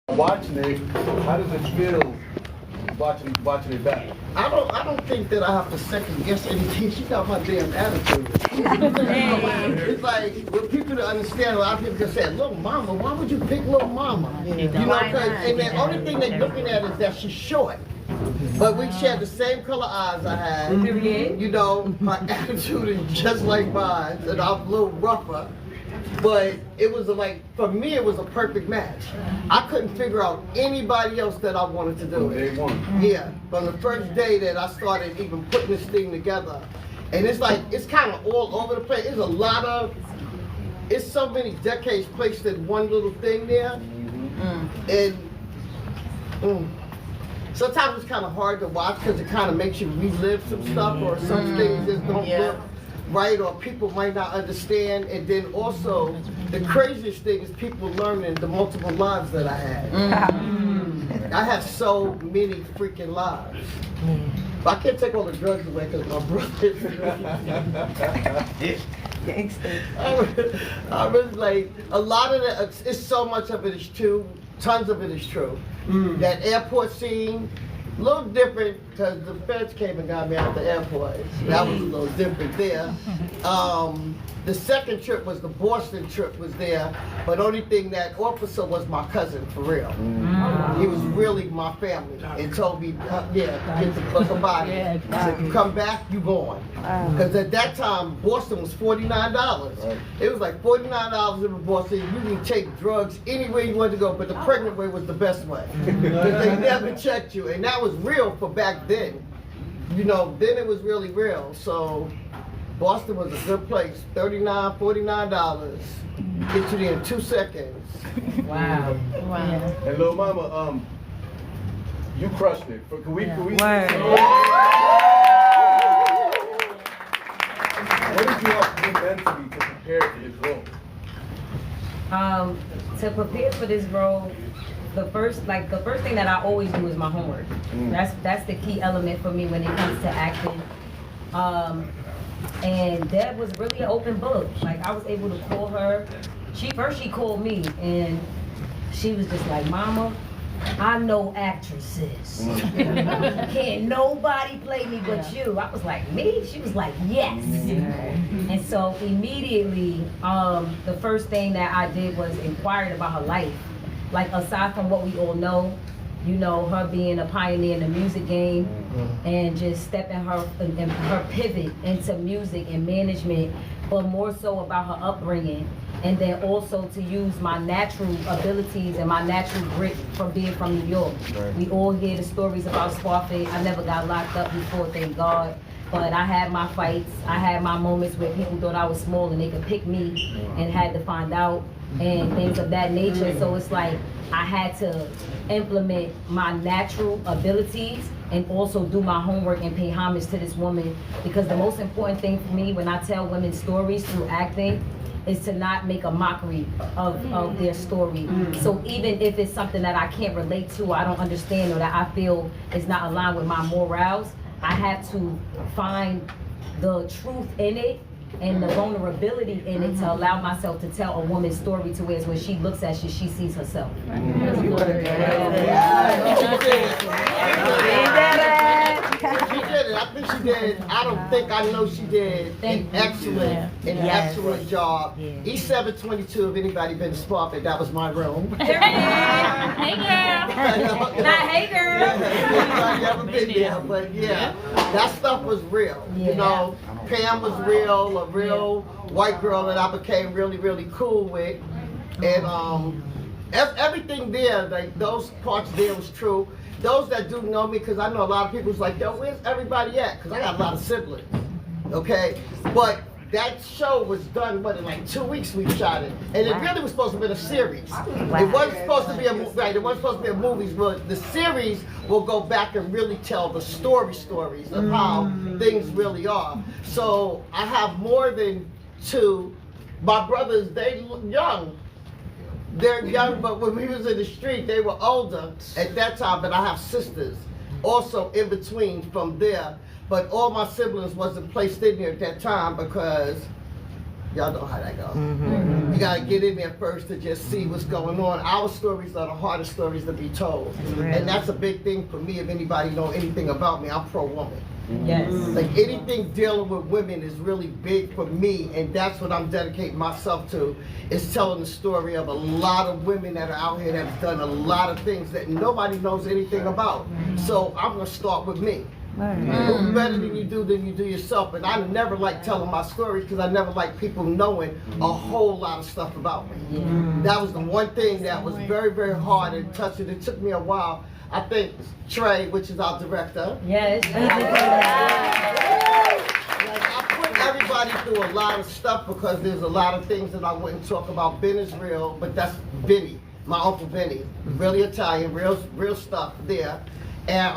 Watching it, how does it feel watching it back? I don't think that I have to second guess anything. She got my damn attitude. It's like, when people don't understand, a lot of people just say, Lil Mama, why would you pick Lil Mama? You know, and the only thing they're looking at is that she's short. But she had the same color eyes I had. You know, my attitude is just like mine, and I'm a little rougher. But it was like, for me, it was a perfect match. I couldn't figure out anybody else that I wanted to do it. Day one. Yeah, from the first day that I started even putting this thing together. And it's like, it's kind of all over the place. It's so many decades placed in one little thing there. And sometimes it's kind of hard to watch because it kind of makes you relive some stuff, or some things just don't look right, or people might not understand. And then also, the craziest thing is people learning the multiple lives that I had. I had so many freaking lives. But I can't take all the drugs away because my brother. I was like, a lot of it, it's so much of it is true. Tons of it is true. That airport scene, a little different because the feds came and got me out the airport. That was a little different there. The second trip was the Boston trip was there, but only thing that officer was my cousin, for real. He was really my family and told me, get the fuck about it. He said, you come back, you going. Because at that time, Boston was $49. It was like $49 in Boston. You can take drugs anywhere you wanted to go, but the pregnant way was the best way. Because they never checked you, and that was real for back then. You know, then it was really real. So Boston was a good place. $39, $49. Get you there in 2 seconds. Wow. And Lil Mama, you crushed it. Can we What did you have to do mentally to prepare for this role? To prepare for this role, the first thing that I always do is my homework. That's the key element for me when it comes to acting. And Deb was really an open book. Like, I was able to call her. She called me, and she was just like, Mama, I know actresses. Can't nobody play me but you. I was like, me? She was like, yes. And so immediately, the first thing that I did was inquired about her life. Like, aside from what we all know, you know, her being a pioneer in the music game, and just stepping her pivot into music and management, but more so about her upbringing, and then also to use my natural abilities and my natural grit from being from New York. We all hear the stories about Scarface. I never got locked up before, thank God. But I had my fights. I had my moments where people thought I was small and they could pick me and had to find out and things of that nature. So it's like I had to implement my natural abilities and also do my homework and pay homage to this woman, because the most important thing for me when I tell women's stories through acting is to not make a mockery of their story. So even if it's something that I can't relate to, or I don't understand, or that I feel is not aligned with my morals, I have to find the truth in it and the vulnerability in it to allow myself to tell a woman's story to where when she looks at you, she sees herself. She did it. I think she did. I know she did an excellent job. E722, if anybody been to Sparkman, that was my room. Hey girl. Not hey girl. Anybody ever been there? But yeah, that stuff was real. You know, Pam was real, a real white girl that I became really, really cool with. And everything there, like those parts there was true. Those that do know me, because I know a lot of people was like, yo, where's everybody at? Because I got a lot of siblings, okay? But that show was done, in like 2 weeks we shot it. And it really was supposed to be a series. It wasn't supposed to be a movie, right? It wasn't supposed to be a movie, but the series will go back and really tell the stories of how things really are. So I have more than two. My brothers, they look young. They're young, but when we was in the street, they were older at that time. But I have sisters also in between from there. But all my siblings wasn't placed in there at that time because Y'all know how that goes. You gotta get in there first to just see what's going on. Our stories are the hardest stories to be told. And that's a big thing for me. If anybody know anything about me, I'm pro-woman. Yes. Like anything dealing with women is really big for me, and that's what I'm dedicating myself to, is telling the story of a lot of women that are out here that have done a lot of things that nobody knows anything about. So I'm gonna start with me. Who's better than you do yourself. And I never like telling my stories because I never like people knowing a whole lot of stuff about me. That was the one thing that was very, very hard and touching. It took me a while. I think Trey, which is our director. Yes. Like, I put everybody through a lot of stuff because there's a lot of things that I wouldn't talk about. Ben is real, but that's Benny, my Uncle Benny. Really Italian, real stuff there. And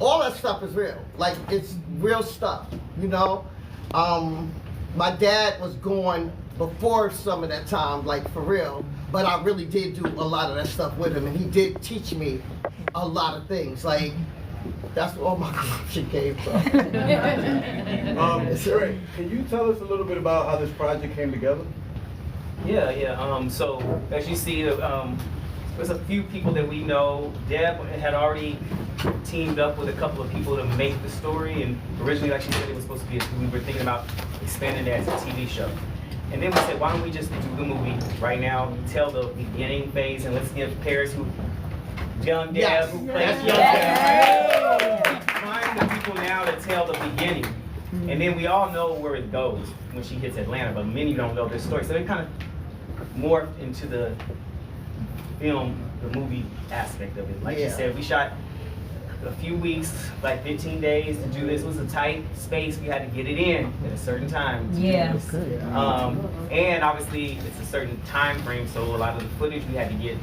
all that stuff is real. Like, it's real stuff, you know? My dad was gone before some of that time, like for real. But I really did do a lot of that stuff with him, and he did teach me a lot of things. Like, that's where all my corruption came from. Trey, can you tell us a little bit about how this project came together? Yeah. So as you see, there's a few people that we know. Deb had already teamed up with a couple of people to make the story, and originally, like she said, it was supposed to be. We were thinking about expanding it as a TV show. And then we said, why don't we just do the movie right now, tell the beginning phase, and let's give Paris, young Deb, who plays young Deb, find the people now to tell the beginning. And then we all know where it goes when she hits Atlanta, but many don't know this story. So it kind of morphed into the film, the movie aspect of it. Like she said, we shot a few weeks, like 15 days to do this. It was a tight space. We had to get it in at a certain time. Yeah. And obviously it's a certain time frame, so a lot of the footage we had to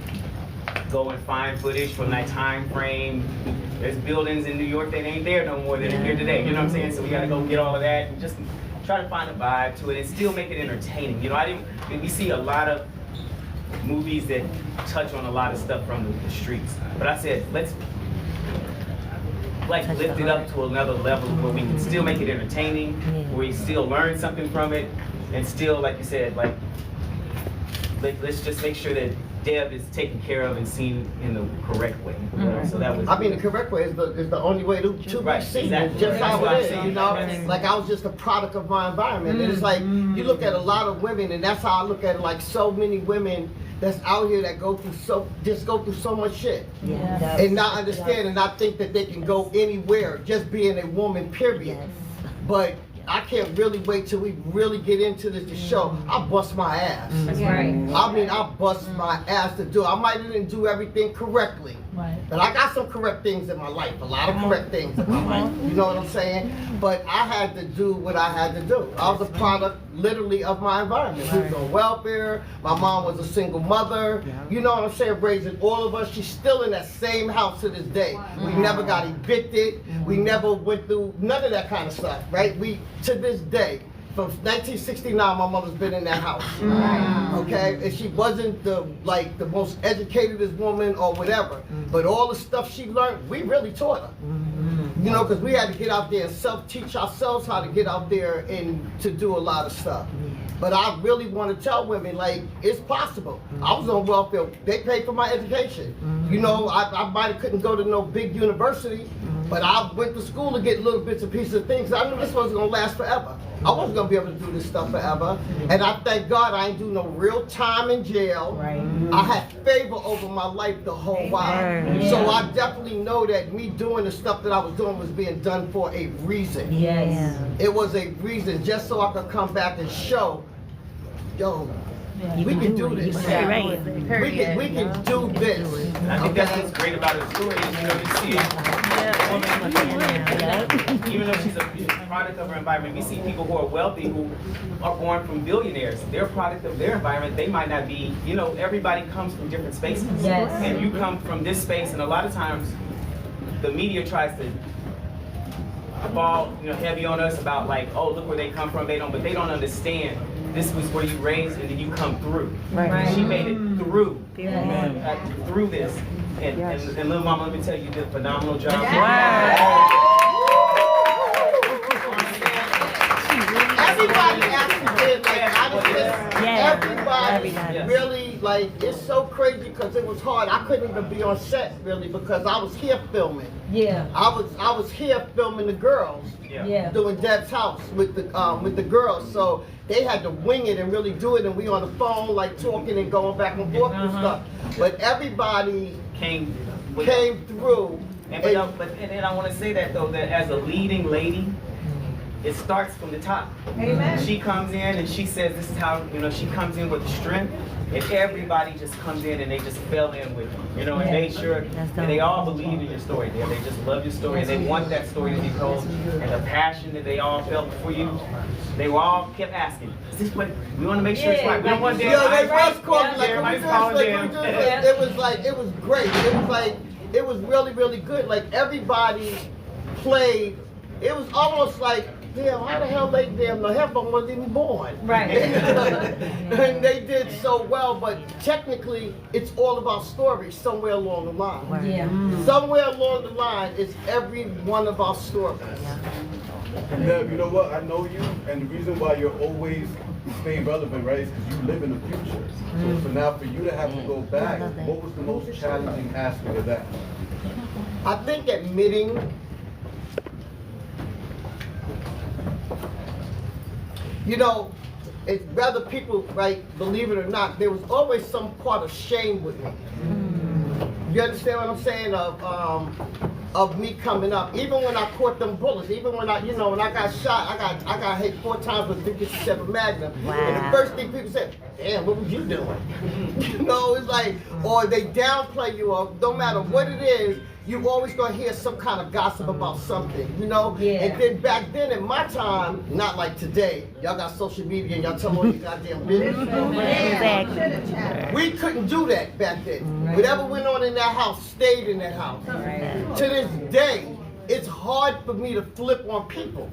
go and find footage from that time frame. There's buildings in New York that ain't there no more than here today. You know what I'm saying? So we got to go get all of that and just try to find a vibe to it and still make it entertaining. You know, we see a lot of movies that touch on a lot of stuff from the streets. But I said, let's like lift it up to another level where we can still make it entertaining, where you still learn something from it, and still, like you said, like let's just make sure that Deb is taken care of and seen in the correct way. So that was. I mean, the correct way is the only way to be seen. Exactly. It's just how it is, you know. Like, I was just a product of my environment, and it's like you look at a lot of women, and that's how I look at it. Like, so many women that's out here that go through so much shit, and not understand and not think that they can go anywhere just being a woman, period. But I can't really wait till we really get into this show. I bust my ass. That's right. I mean, I bust my ass to do. I might didn't do everything correctly, but I got some correct things in my life. A lot of correct things in my life. You know what I'm saying? But I had to do what I had to do. I was a product, literally, of my environment. We was on welfare. My mom was a single mother. You know what I'm saying? Raising all of us. She's still in that same house to this day. We never got evicted. We never went through none of that kind of stuff, right? To this day, from 1969, my mother's been in that house. Okay, and she wasn't the most educated woman or whatever, but all the stuff she learned, we really taught her. You know, because we had to get out there and self-teach ourselves how to get out there and to do a lot of stuff. But I really want to tell women, like, it's possible. I was on welfare. They paid for my education. You know, I might have couldn't go to no big university, but I went to school to get little bits and pieces of things. I knew this wasn't going to last forever. I wasn't going to be able to do this stuff forever. And I thank God I ain't do no real time in jail. I had favor over my life the whole while. So I definitely know that me doing the stuff that I was doing was being done for a reason. It was a reason just so I could come back and show, yo, we can do this. We can do this. And I think that's what's great about her story. You know, you see even though she's a product of her environment, we see people who are wealthy who are born from billionaires. They're a product of their environment. They might not be, you know, everybody comes from different spaces. And you come from this space, and a lot of times the media tries to fall, you know, heavy on us about like, oh, look where they come from. But they don't understand. This was where you raised, and then you come through. She made it through this. And Lil Mama, let me tell you, you did a phenomenal job. Everybody actually did. Like, I everybody really, like, it's so crazy because it was hard. I couldn't even be on set really because I was here filming. Yeah. I was here filming the girls. Yeah. Doing Deb's house with the girls, so they had to wing it and really do it, and we on the phone like talking and going back and forth and stuff. But everybody came through. And I want to say that though, that as a leading lady, it starts from the top. Amen. She comes in and she says this is how, she comes in with strength, and everybody just comes in and they just fell in with you, and made sure, and they all believe in your story. They just love your story, and they want that story to be told, and the passion that they all felt for you, they were all kept asking, is this what, we want to make sure it's right. We don't want They was calling like, it was like, it was great. It was like, it was really, really good. Like everybody played, it was almost like, damn, how the hell the heaven wasn't even born. Right. And they did so well, but technically it's all about stories somewhere along the line. Yeah. Somewhere along the line is every one of our stories. And Deb, you know what? I know you, and the reason why you're always staying relevant, right, is because you live in the future. So now for you to have to go back, what was the most challenging aspect of that? I think admitting it's whether people, right, believe it or not, there was always some part of shame with me. You understand what I'm saying? Of me coming up. Even when I caught them bullets, even when when I got shot, I got hit 4 times with 57 Magnum. Wow. And the first thing people said, damn, what was you doing? It's like, or they downplay you, or no matter what it is, you always gonna hear some kind of gossip about something, Yeah. And then back then in my time, not like today, y'all got social media and y'all tell all your goddamn business. We couldn't do that back then. Right. Whatever went on in that house stayed in that house. Right. To this day, it's hard for me to flip on people.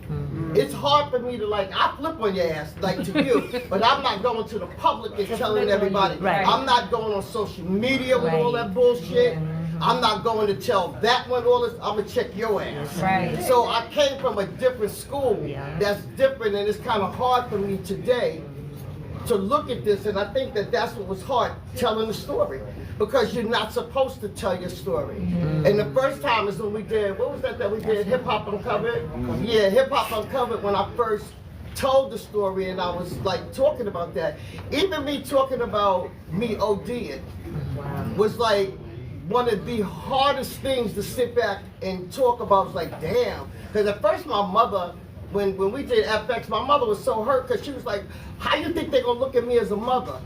It's hard for me to I flip on your ass to you, but I'm not going to the public and telling everybody. Right. I'm not going on social media with all that bullshit. I'm not going to tell that one all this. I'm gonna check your ass. Right. So I came from a different school that's different, and it's kind of hard for me today to look at this, and I think that's what was hard, telling the story, because you're not supposed to tell your story. And the first time is when we did, what was that we did, Hip Hop Uncovered? Yeah, Hip Hop Uncovered, when I first told the story and I was talking about that. Even me talking about me ODing was one of the hardest things to sit back and talk about. Was damn, because at first my mother, when we did FX, my mother was so hurt because she was like, how you think they're gonna look at me as a mother?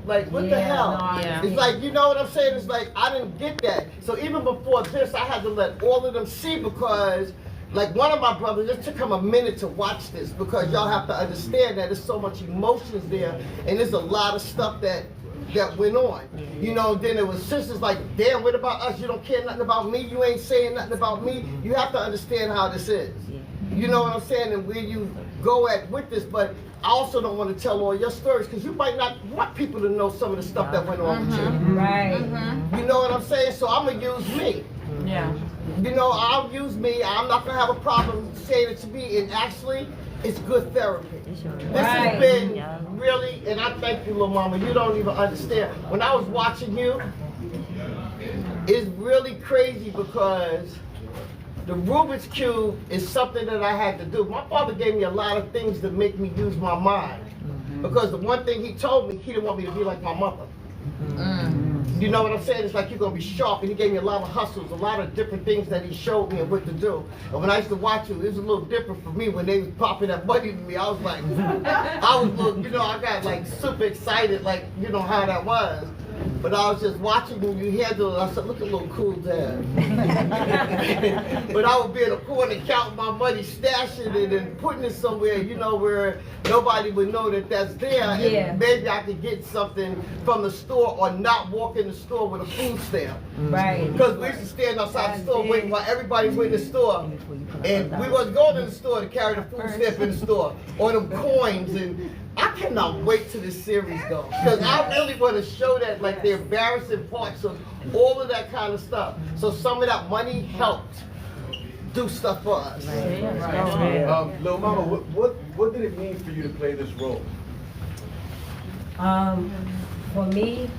What the hell? No, it's you know what I'm saying? It's I didn't get that. So even before this, I had to let all of them see, because one of my brothers, it took him a minute to watch this, because y'all have to understand that there's so much emotions there, and there's a lot of stuff that went on. Then there was sisters damn, what about us? You don't care nothing about me? You ain't saying nothing about me? You have to understand how this is. You know what I'm saying? And where you go at with this, but I also don't want to tell all your stories, because you might not want people to know some of the stuff that went on with you. Right. You know what I'm saying? So I'm going to use me. Yeah. I'll use me. I'm not going to have a problem saying it to me, and actually, it's good therapy. This has been really, and I thank you, Lil Mama, you don't even understand. When I was watching you, it's really crazy, because the Rubik's Cube is something that I had to do. My father gave me a lot of things to make me use my mind. Because the one thing he told me, he didn't want me to be like my mother. You know what I'm saying? It's you're going to be sharp, and he gave me a lot of hustles, a lot of different things that he showed me and what to do. And when I used to watch you, it was a little different for me when they was popping that money to me. I was I got super excited, how that was. But I was just watching when you handle it. I said, look a little cool Dad. But I would be in a corner counting my money, stashing it and putting it somewhere, where nobody would know that that's there. And maybe I could get something from the store, or not walk in the store with a food stamp. Right. Because we used to stand outside the store waiting while everybody went in the store. And we wasn't going to the store to carry the food stamp in the store, or them coins. And I cannot wait till this series goes, because I really want to show that, the embarrassing parts of all of that kind of stuff. So some of that money helped do stuff for us. Lil Mama, what did it mean for you to play this role? For me,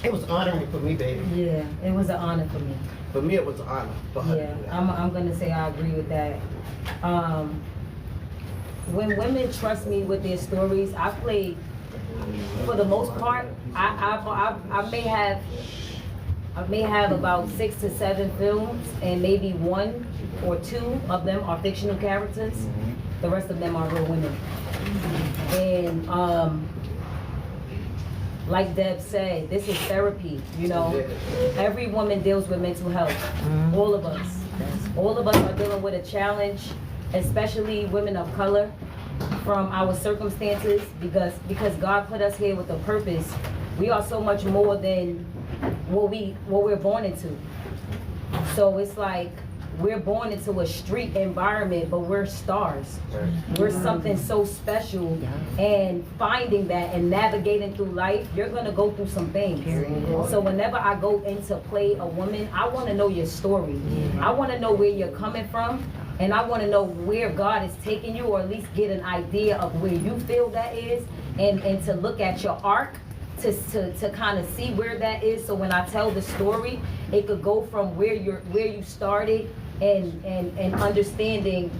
It was honoring for me, baby. yeah, it was an honor for me. For me, it was an honor. For her to Yeah, do that. I'm gonna say I agree with that. When women trust me with their stories, I played, for the most part, I may have about 6 to 7 films, and maybe 1 or 2 of them are fictional characters. The rest of them are real women. And like Deb said, this is therapy, you know. Every woman deals with mental health. All of us. All of us are dealing with a challenge, especially women of color, from our circumstances, because God put us here with a purpose. We are so much more than what we're born into. So it's like we're born into a street environment, but we're stars. We're something so special, and finding that and navigating through life, you're gonna go through some things. So whenever I go in to play a woman, I wanna know your story. I wanna know where you're coming from, and I wanna know where God is taking you, or at least get an idea of where you feel that is, and to look at your arc, to kind of see where that is. So when I tell the story, it could go from where you started, and understanding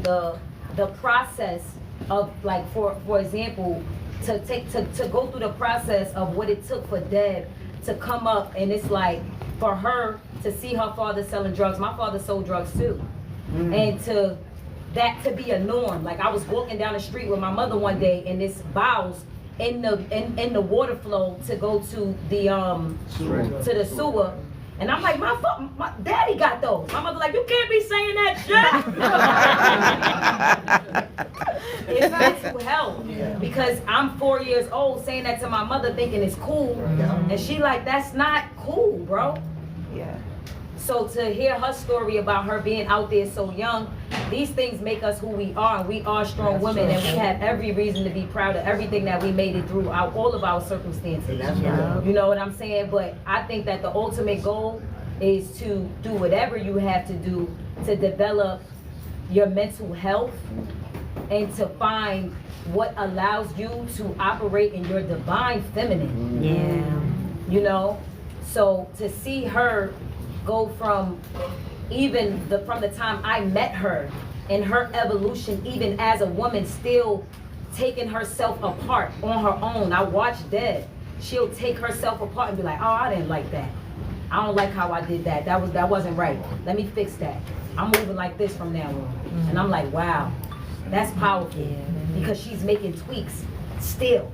the process of, like, for example, to go through the process of what it took for Deb to come up, and it's like for her to see her father selling drugs. My father sold drugs too, and to be a norm. Like, I was walking down the street with my mother one day, and this bowels in the water flow to go to the sewer. And I'm like, my daddy got those. My mother like, you can't be saying that shit. It's mental health. Because I'm 4 years old saying that to my mother thinking it's cool. And she like, that's not cool, bro. Yeah. So to hear her story about her being out there so young, these things make us who we are. We are strong women, and we have every reason to be proud of everything that we made it through, all of our circumstances. You know what I'm saying? But I think that the ultimate goal is to do whatever you have to do to develop your mental health, and to find what allows you to operate in your divine feminine. You know? So to see her go from from the time I met her, and her evolution, even as a woman, still taking herself apart on her own. I watched Deb. She'll take herself apart and be like, oh, I didn't like that. I don't like how I did that. That wasn't right. Let me fix that. I'm moving like this from now on. And I'm like, wow, that's powerful. Because she's making tweaks still.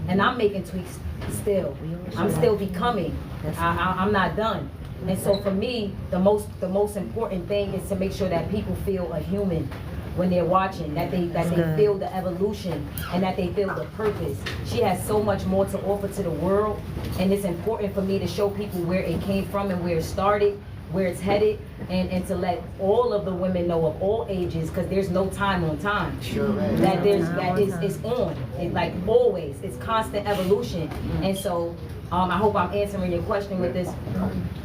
And I'm making tweaks still. I'm still becoming. I'm not done. And so for me, the most important thing is to make sure that people feel a human when they're watching, that they feel the evolution, and that they feel the purpose. She has so much more to offer to the world, and it's important for me to show people where it came from and where it started, where it's headed, and to let all of the women know of all ages, because there's no time on time. That it's on. It's like always. It's constant evolution. And so I hope I'm answering your question with this.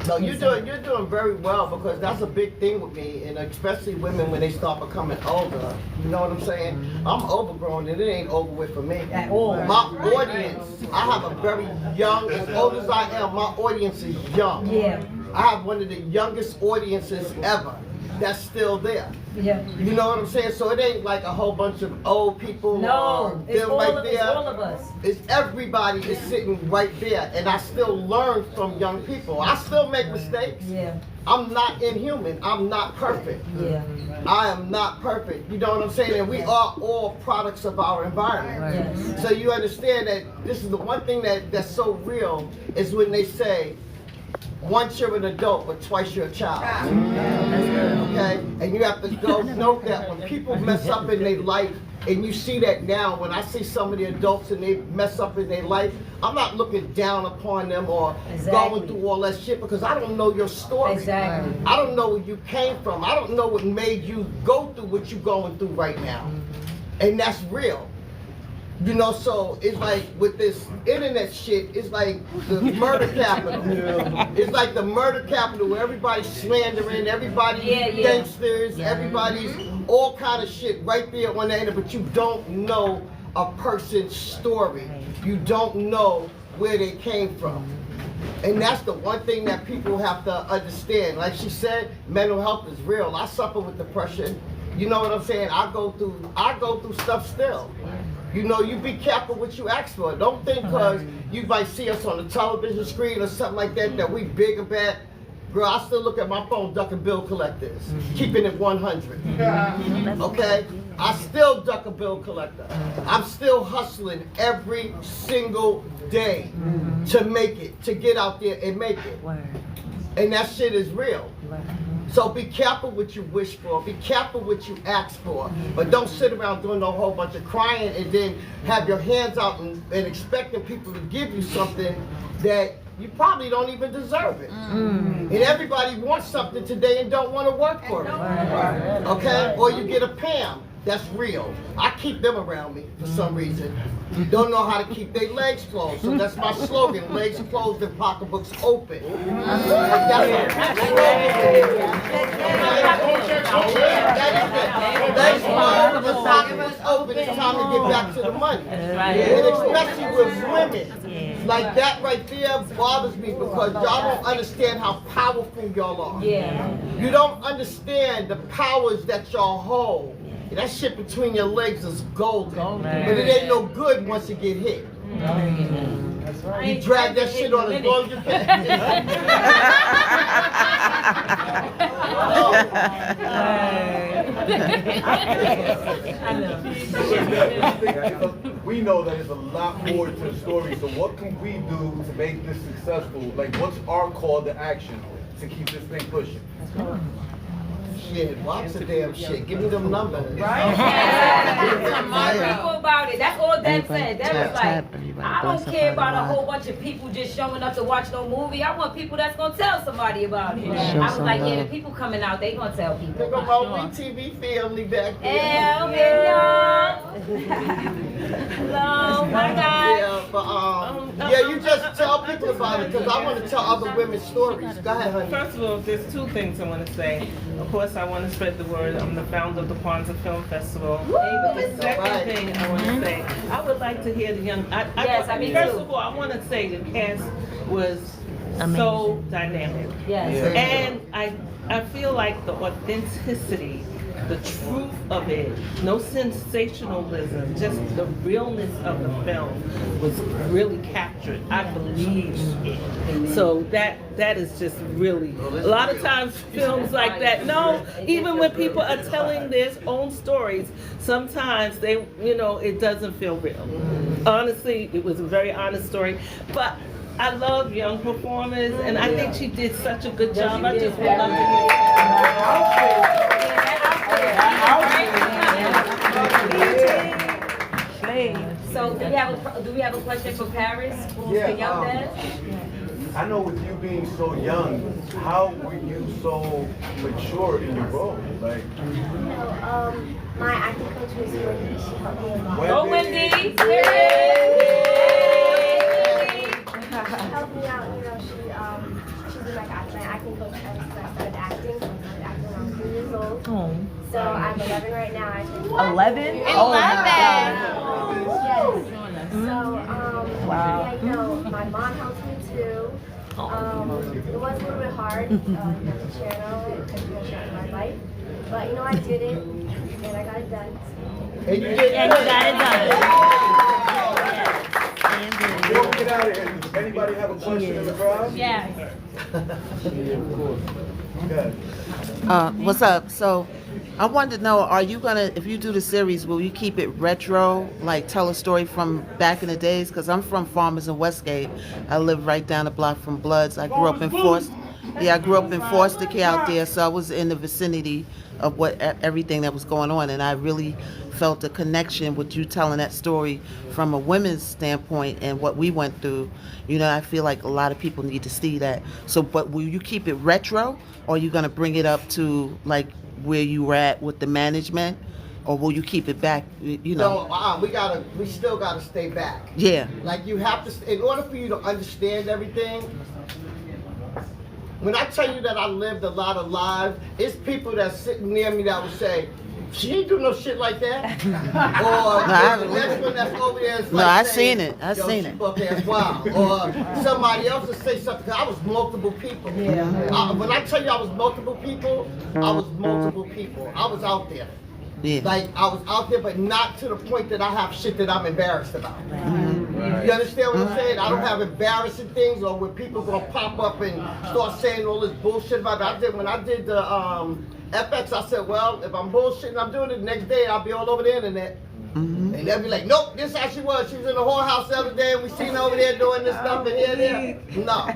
No, you're doing very well, because that's a big thing with me, and especially women when they start becoming older. You know what I'm saying? I'm overgrown, and it ain't over with for me. At all. My audience, I have a very young, as old as I am, my audience is young. Yeah. I have one of the youngest audiences ever that's still there. Yeah. You know what I'm saying? So it ain't like a whole bunch of old people. No, it's them all right of, there. it's all of us. It's everybody is sitting right there, and I still learn from young people. I still make mistakes. Yeah. I'm not inhuman. I'm not perfect. Yeah. I am not perfect. You know what I'm saying? And we are all products of our environment. Yes. So you understand that this is the one thing that's so real, is when they say, once you're an adult, but twice you're a child. Okay? And you have to note that when people mess up in their life, and you see that now, when I see some of the adults and they mess up in their life, I'm not looking down upon them or going through all that shit, because I don't know your story. Exactly. I don't know where you came from. I don't know what made you go through what you're going through right now. And that's real. You know, so it's like with this internet shit, it's like the murder capital. It's like the murder capital where everybody's slandering, everybody's gangsters, everybody's all kind of shit right there on the end, but you don't know a person's story. You don't know where they came from. And that's the one thing that people have to understand. Like she said, mental health is real. I suffer with depression. You know what I'm saying? I go through stuff still. You know, you be careful what you ask for. Don't think because you might see us on the television screen or something like that that we big or bad. Girl, I still look at my phone ducking bill collectors, keeping it 100. Okay? I still duck a bill collector. I'm still hustling every single day to make it, to get out there and make it. And that shit is real. So be careful what you wish for. Be careful what you ask for. But don't sit around doing a whole bunch of crying and then have your hands out and expecting people to give you something that you probably don't even deserve it. And everybody wants something today and don't want to work for it. Okay? Or you get a Pam. That's real. I keep them around me for some reason. Don't know how to keep their legs closed. So that's my slogan, legs closed and pocketbooks open. That's my slogan. Legs closed and pocketbooks open. It's time to get back to the money. And especially with women. Like that right there bothers me because y'all don't understand how powerful y'all are. You don't understand the powers that y'all hold. That shit between your legs is golden. But it ain't no good once it get hit. You drag that shit on as long as you can. We know that there's a lot more to the story, so what can we do to make this successful? Like, what's our call to action to keep this thing pushing? Shit, watch the damn shit. Give me them numbers. Right? People about it. That's all Deb said. Deb was like, I don't care about a whole bunch of people just showing up to watch no movie. I want people that's gonna tell somebody about it. I was like, yeah, the people coming out, they gonna tell people. Think about WeTV family back there. Hey, y'all. Hello, my guy. Yeah, but yeah, you just tell people about it because I want to tell other women's stories. Go ahead, honey. First of all, there's two things I want to say. Of course, I want to spread the word. I'm the founder of the Kwanzaa Film Festival. But the second thing I want to say, I would like to hear the young. First of all, I want to say the cast was so dynamic. Yes. And I feel like the authenticity, the truth of it, no sensationalism, just the realness of the film was really captured. I believe it. So that is just really, a lot of times films like that, no, even when people are telling their own stories, sometimes they, it doesn't feel real. Honestly, it was a very honest story, but I love young performers, and I think she did such a good job. I just would love to hear. So do we have a question for Paris? Yeah, For young Deb? I know with you being so young, how were you so mature in your role? Like, my acting coach was Wendy. She helped me a lot. Go, Wendy! She helped me out. She's been my acting coach ever since I started acting. So I started acting when I was 3 years old. So I'm 11 right now. I turned 11? Oh, yes. So, yeah, my mom helped me too. It was a little bit hard to channel because it was my life. But, I did it and I got it done. And you got it done. before we get out of here, does anybody have a question in the crowd? Yeah. Okay. What's up? So I wanted to know, are you gonna, if you do the series, will you keep it retro, like tell a story from back in the days? Because I'm from Farmers in Westgate. I live right down the block from Bloods. I grew up in foster care out there, so I was in the vicinity of everything that was going on, and I really felt a connection with you telling that story from a women's standpoint and what we went through. I feel like a lot of people need to see that. So, but will you keep it retro, or are you gonna bring it up to like where you were at with the management, or will you keep it back? No, we still gotta stay back. Yeah. Like you have to, in order for you to understand everything. When I tell you that I lived a lot of lives, it's people that sitting near me that would say, She ain't do no shit like that. Or the next one that's over there is like I saying, seen it. I "Yo, seen she it." fuck ass wild." Or somebody else will say something. 'Cause I was multiple people. When I tell you I was multiple people, I was multiple people. I was out there. Yeah. Like, I was out there, but not to the point that I have shit that I'm embarrassed about. You understand what I'm saying? I don't have embarrassing things or where people gonna pop up and start saying all this bullshit about it. When I did the FX, I said, well, if I'm bullshitting, I'm doing it the next day, I'll be all over the internet. And they'll be like, nope, this is how she was. She was in the whorehouse the other day and we seen her over there doing this stuff and here, there. No.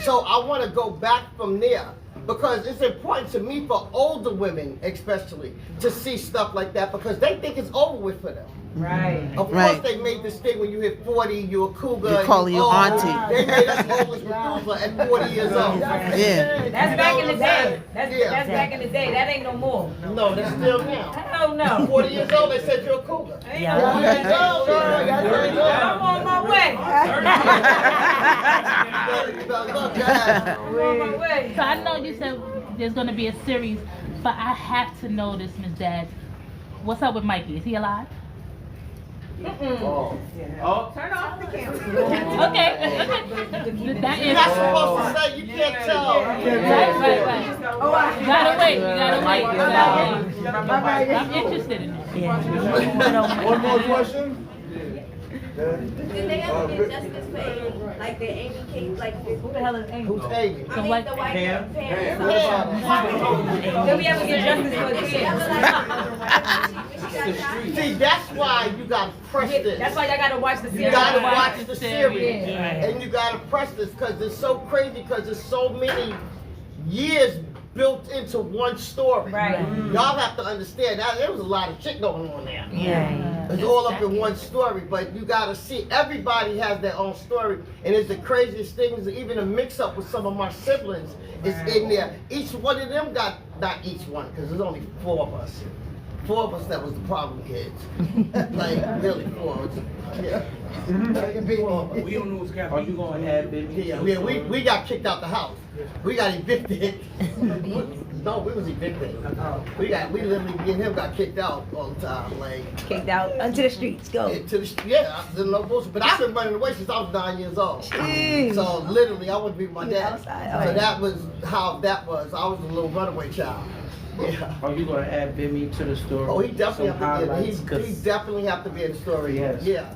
So I want to go back from there. Because it's important to me for older women, especially, to see stuff like that because they think it's over with for them. Right. Of course, they made this thing when you hit 40, you're a cougar. They call you auntie. They made us old as Methuselah at 40 years old. Yeah. That's back in the day. That's back in the day. That ain't no more. No, that's still now. Hell no. 40 years old, they said you're a cougar. Yeah. 40 years old, I'm on my way. Look, I'm on my way. So I know you said there's going to be a series, but I have to know this, Miss Deb. What's up with Mikey? Is he alive? Oh. Turn off the camera. Okay. That You're is. not supposed to say, you can't tell. Right. You gotta wait. You gotta wait. I'm interested in it. One more question? Did they ever get justice for Amy? Like the Amy case, like Who the hell is Amy? Who's Amy? I mean, the white Pam. Did we ever get justice for Pam? See, that's why you gotta press this. That's why y'all gotta watch the series. You gotta watch the series. Yeah. And you gotta press this because it's so crazy because there's so many years built into one story. Right. Y'all have to understand that there was a lot of shit going on there. Yeah. It's all up in one story, but you gotta see everybody has their own story. And it's the craziest thing is even a mix up with some of my siblings is in there. Each one of them got, not each one, because there's only 4 of us. 4 of us that was the problem kids. Like, really 4 of us. Yeah. We don't know what's happening. Are you going to have baby? Yeah, we got kicked out the house. We got evicted. No, we was evicted. We literally, me and him got kicked out all the time. Like, Kicked out onto the streets. Go. Yeah, there's no bullshit. But I've been running away since I was 9 years old. So literally, I wouldn't be with my dad. Outside. So that was how that was. I was a little runaway child. Yeah. Are you going to add Bimmy to the story? Oh, he definitely Some have to be. highlights, He 'cause- definitely have to be in the story. Yes. Yeah.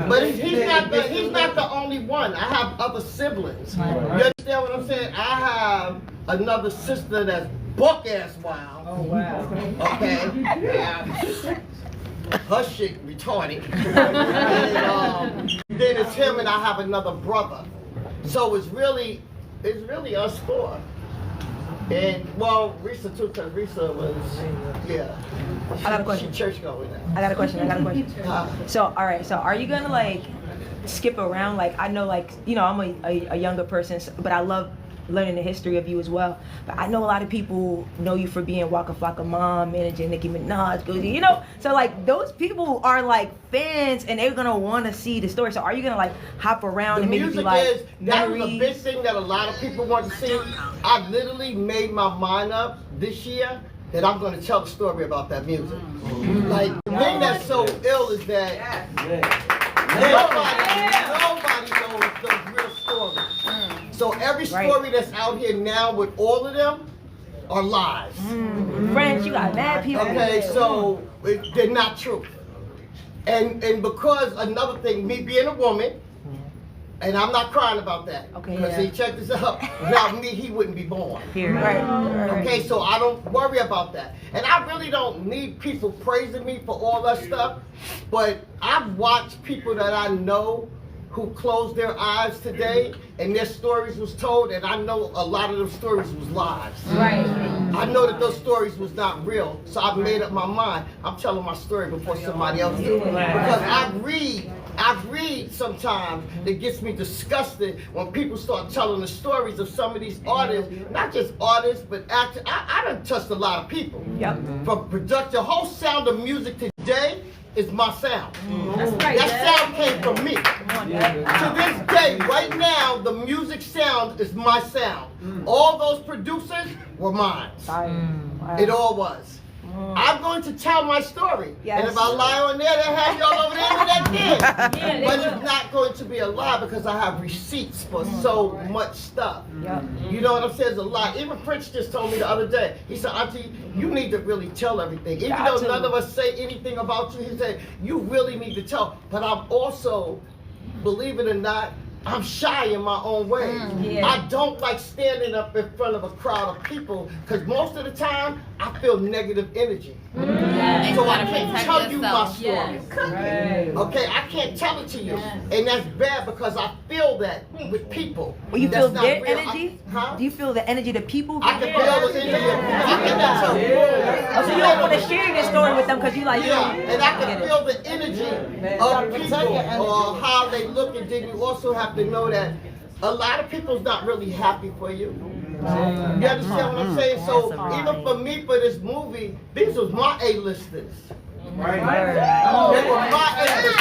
But he's not the only one. I have other siblings. You understand what I'm saying? I have another sister that's buck ass wild. Oh wow. Okay. Yeah. Her shit retarded. And, then it's him and I have another brother. So it's really us 4. And well, Risa too, because Risa was, yeah. I got a question. She church going now. I got a question. So, all right. So, are you gonna like skip around? Like, I know, like, you know, I'm a younger person, but I love learning the history of you as well. But I know a lot of people know you for being Waka Flocka mom, managing Nicki Minaj, you know. So, like, those people are like fans, and they're gonna want to see the story. So, are you gonna like hop around The and maybe music be like is, that was a memories? big thing that a lot of people want to see. I literally made my mind up this year that I'm going to tell the story about that music. Like, the thing that's so ill is that nobody knows those real stories. So every story that's out here now with all of them are lies. Friends, you got mad people. Okay, so they're not true. And because another thing, me being a woman, and I'm not crying about that. Okay, because yeah. see, check this out. Without me, he wouldn't be born. Right. Okay, so I don't worry about that. And I really don't need people praising me for all that stuff. But I've watched people that I know who closed their eyes today and their stories was told, and I know a lot of those stories was lies. Right. I know that those stories was not real, so I've made up my mind. I'm telling my story before somebody else does. Because I read sometimes that gets me disgusted when people start telling the stories of some of these artists, not just artists, but actors. I done touched a lot of people. Yep. From production, the whole sound of music today is my sound. That's right. That sound came from me. To this day, right now, the music sound is my sound. All those producers were mine. It all was. I'm going to tell my story. Yes. And if I lie on there, they'll have you all over the internet then. Yeah, But they it's not going to be a lie because I have receipts for so much stuff. You know what I'm saying? It's a lot. Even Prince just told me the other day. He said, Auntie, you need to really tell everything. Even though none of us say anything about you, he said, you really need to tell. But I'm also, believe it or not, I'm shy in my own way. I don't like standing up in front of a crowd of people because most of the time I feel negative energy. So I can't tell you my story. Okay, I can't tell it to you. And that's bad because I feel that with people. Well, you feel That's not their real. energy? Do you feel the energy that people I can feel the energy. I cannot tell you. Oh, so you don't want to share your story with them because you like, Yeah, and I can feel the energy of people or how they look, and then you also have to know that a lot of people's not really happy for you. You understand what I'm saying? So even for me, for this movie, these was my A-listers. They were my A-listers.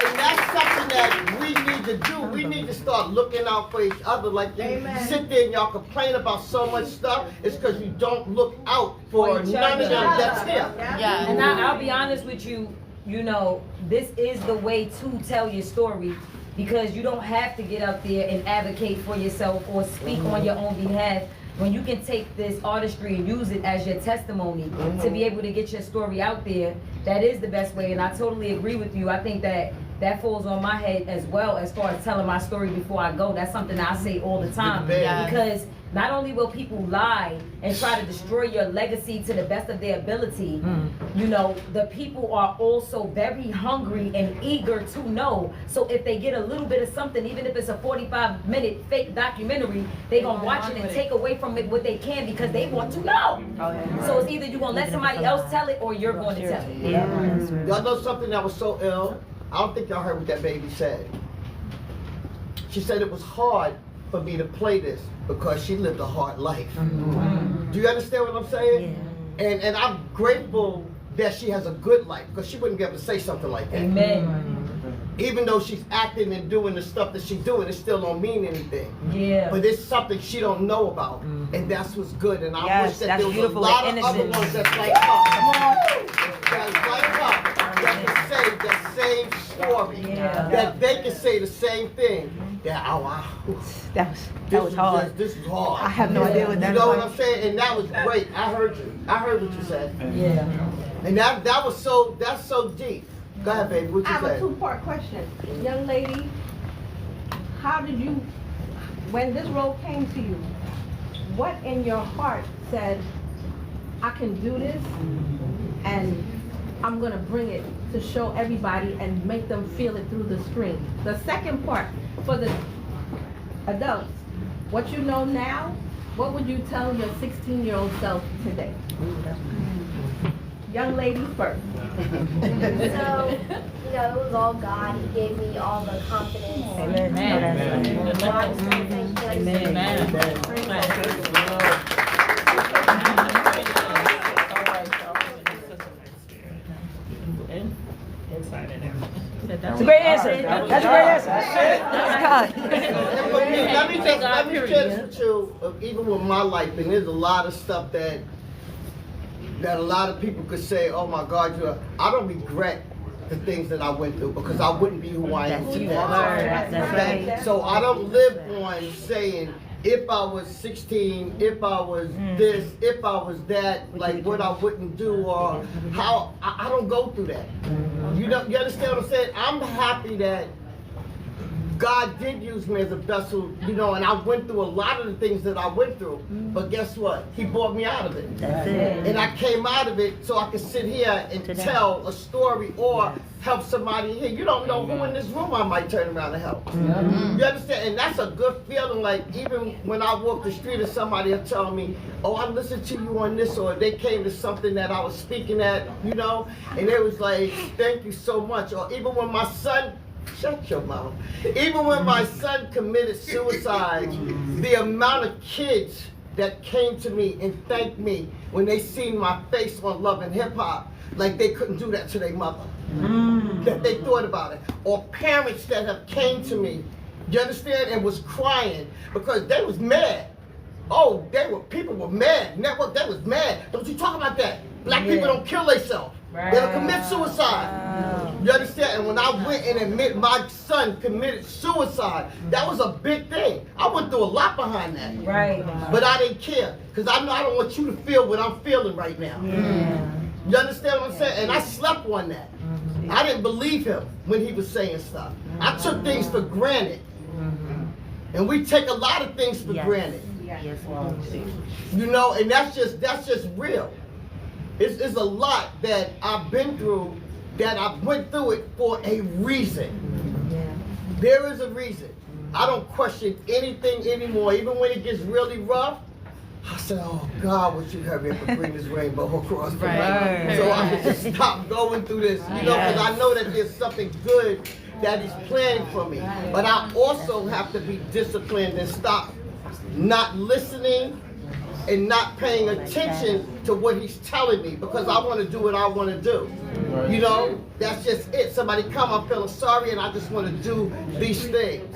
And that's something that we need to do. We need to start looking out for each other. Like you sit there and y'all complain about so much stuff. It's because you don't look out for none of them that's here. And I'll be honest with you, you know, this is the way to tell your story because you don't have to get up there and advocate for yourself or speak on your own behalf. When you can take this artistry and use it as your testimony to be able to get your story out there, that is the best way. And I totally agree with you. I think that falls on my head as well as far as telling my story before I go. That's something that I say all the time. Because not only will people lie and try to destroy your legacy to the best of their ability, you know, the people are also very hungry and eager to know. So if they get a little bit of something, even if it's a 45-minute fake documentary, they're going to watch it and take away from it what they can because they want to know. So it's either you're going to let somebody else tell it or you're going to tell it. Y'all know something that was so ill? I don't think y'all heard what that baby said. She said it was hard for me to play this because she lived a hard life. Do you understand what I'm saying? And I'm grateful that she has a good life because she wouldn't be able to say something like that. Even though she's acting and doing the stuff that she's doing, it still don't mean anything. But it's something she don't know about, and that's what's good. And I wish that there was a lot of other ones that's like her, that's like her, that can say the same story, that they can say the same thing. That that was hard. This is hard. I have no idea what that You know was. what I'm saying? And that was great. I heard you. I heard what you said. And that was so. That's so deep. Go ahead, baby. What you I have a said? two-part question. Young lady, how did you, when this role came to you, what in your heart said, I can do this and I'm gonna bring it to show everybody and make them feel it through the screen? The second part, for the adults, what you know now, what would you tell your 16-year-old self today? Young lady first. So, you know, it was all God. He gave me all the confidence. Amen. That's a great answer. That's a great answer. That's God. Let me share this with you, even with my life, and there's a lot of stuff that a lot of people could say, oh my God, I don't regret the things that I went through because I wouldn't be who I am today. That's So I don't live on saying, if I was 16, if I was this, if I was that, like what I wouldn't do or how, I don't go through that. You understand what I'm saying? I'm happy that God did use me as a vessel, you know, and I went through a lot of the things that I went through. But guess what? He brought me out of it. That's it. And I came out of it so I could sit here and tell a story or help somebody here. You don't know who in this room I might turn around and help. You understand? And that's a good feeling. Like even when I walk the street and somebody will tell me, oh, I listened to you on this, or they came to something that I was speaking at, you know, and it was like, thank you so much. Or even when my son, shut your mouth. Even when my son committed suicide, the amount of kids that came to me and thanked me when they seen my face on Love and Hip Hop, like they couldn't do that to their mother. That they thought about it. Or parents that have came to me, you understand, and was crying because they was mad. Oh, people were mad. Network, they was mad. Don't you talk about that. Black people don't kill themselves. They don't commit suicide. You understand? And when I went and admit my son committed suicide, that was a big thing. I went through a lot behind that. Right. But I didn't care. Because I know I don't want you to feel what I'm feeling right now. You understand what I'm saying? And I slept on that. I didn't believe him when he was saying stuff. I took things for granted. And we take a lot of things for granted. You know, and that's just real. It's a lot that I've been through, that I went through it for a reason. There is a reason. I don't question anything anymore. Even when it gets really rough, I said, oh God, would you hurry up and bring this rainbow across the line so I can just stop going through this, you know, because I know that there's something good that he's planning for me. But I also have to be disciplined and stop not listening and not paying attention to what he's telling me, because I want to do what I want to do. You know, that's just it. Somebody come, I'm feeling sorry, and I just want to do these things.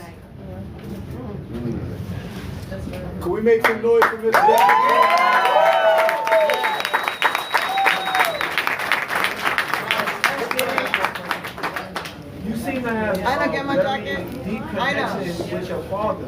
Can we make some noise for Miss Deb? You seem to have deep connection with your father.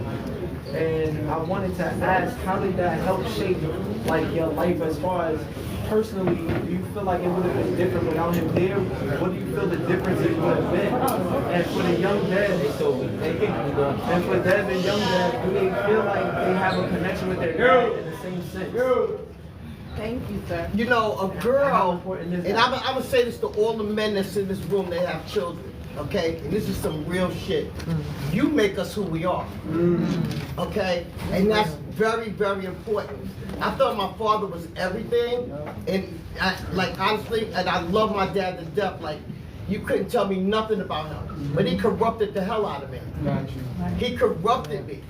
And I wanted to ask, how did that help shape like your life as far as personally? Do you feel like it would have been different without him there? What do you feel the differences would have been? And for the young Deb, and for Deb and young Deb, do they feel like they have a connection with their dad in the same sense? Thank you, sir. You know, a girl, and I'm gonna say this to all the men that's in this room, they have children. Okay, and this is some real shit. You make us who we are. Okay, and that's very, very important. I thought my father was everything, and honestly, and I love my dad to death. Like, you couldn't tell me nothing about him, but he corrupted the hell out of me. He corrupted me.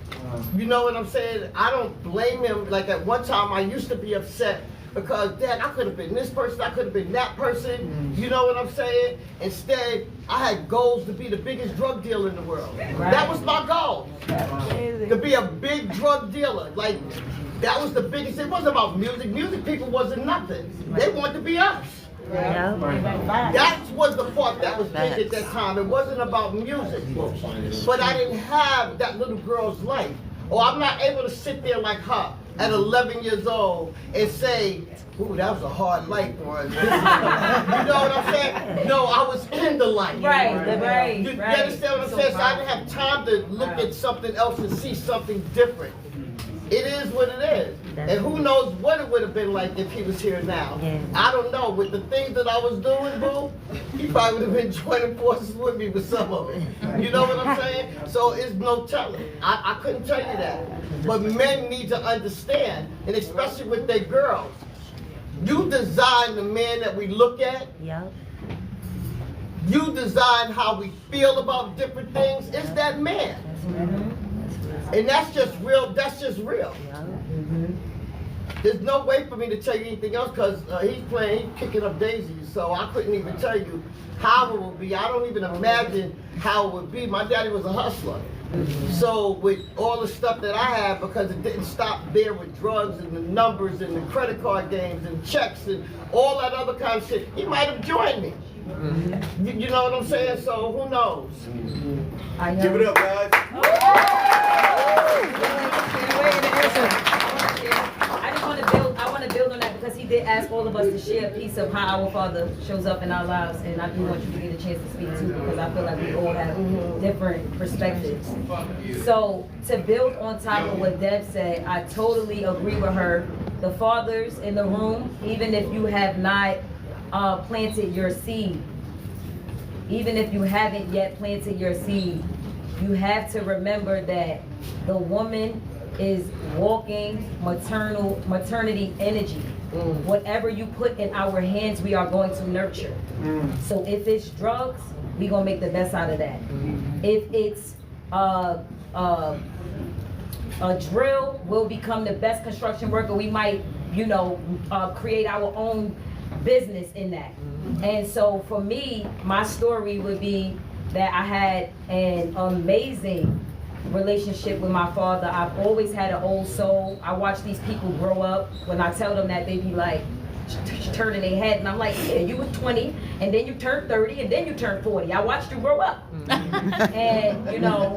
You know what I'm saying? I don't blame him. Like, at one time, I used to be upset because, Dad, I could have been this person, I could have been that person, you know what I'm saying? Instead, I had goals to be the biggest drug dealer in the world. That was my goal, to be a big drug dealer. Like, that was the biggest. It wasn't about music. Music people wasn't nothing. They wanted to be us. That was the part that was big at that time. It wasn't about music. But I didn't have that little girl's life. Or I'm not able to sit there like her at 11 years old and say, ooh, that was a hard life for us. You know what I'm saying? No, I was in the life. You understand what I'm saying? So I didn't have time to look at something else and see something different. It is what it is. And who knows what it would have been like if he was here now. I don't know. With the things that I was doing, boo, he probably would have been joining forces with me with some of it. You know what I'm saying? So it's no telling. I couldn't tell you that. But men need to understand, and especially with their girls, you design the man that we look at. You design how we feel about different things. It's that man. And that's just real. That's just real. There's no way for me to tell you anything else because he's kicking up daisies. So I couldn't even tell you how it would be. I don't even imagine how it would be. My daddy was a hustler. So with all the stuff that I have, because it didn't stop there with drugs and the numbers and the credit card games and checks and all that other kind of shit, he might have joined me. You know what I'm saying? So who knows? Give it up, guys. I want to build on that because he did ask all of us to share a piece of how our father shows up in our lives, and I do want you to get a chance to speak too because I feel like we all have different perspectives. So to build on top of what Deb said, I totally agree with her. The fathers in the room, even if you have not planted your seed, even if you haven't yet planted your seed, you have to remember that the woman is walking maternity energy. Whatever you put in our hands, we are going to nurture. So if it's drugs, we're gonna make the best out of that. If it's a drill, we'll become the best construction worker. We might, create our own business in that. And so for me, my story would be that I had an amazing relationship with my father. I've always had an old soul. I watch these people grow up. When I tell them that, they be like turning their head, and I'm like, yeah, you was 20, and then you turned 30, and then you turned 40. I watched you grow up. And you know,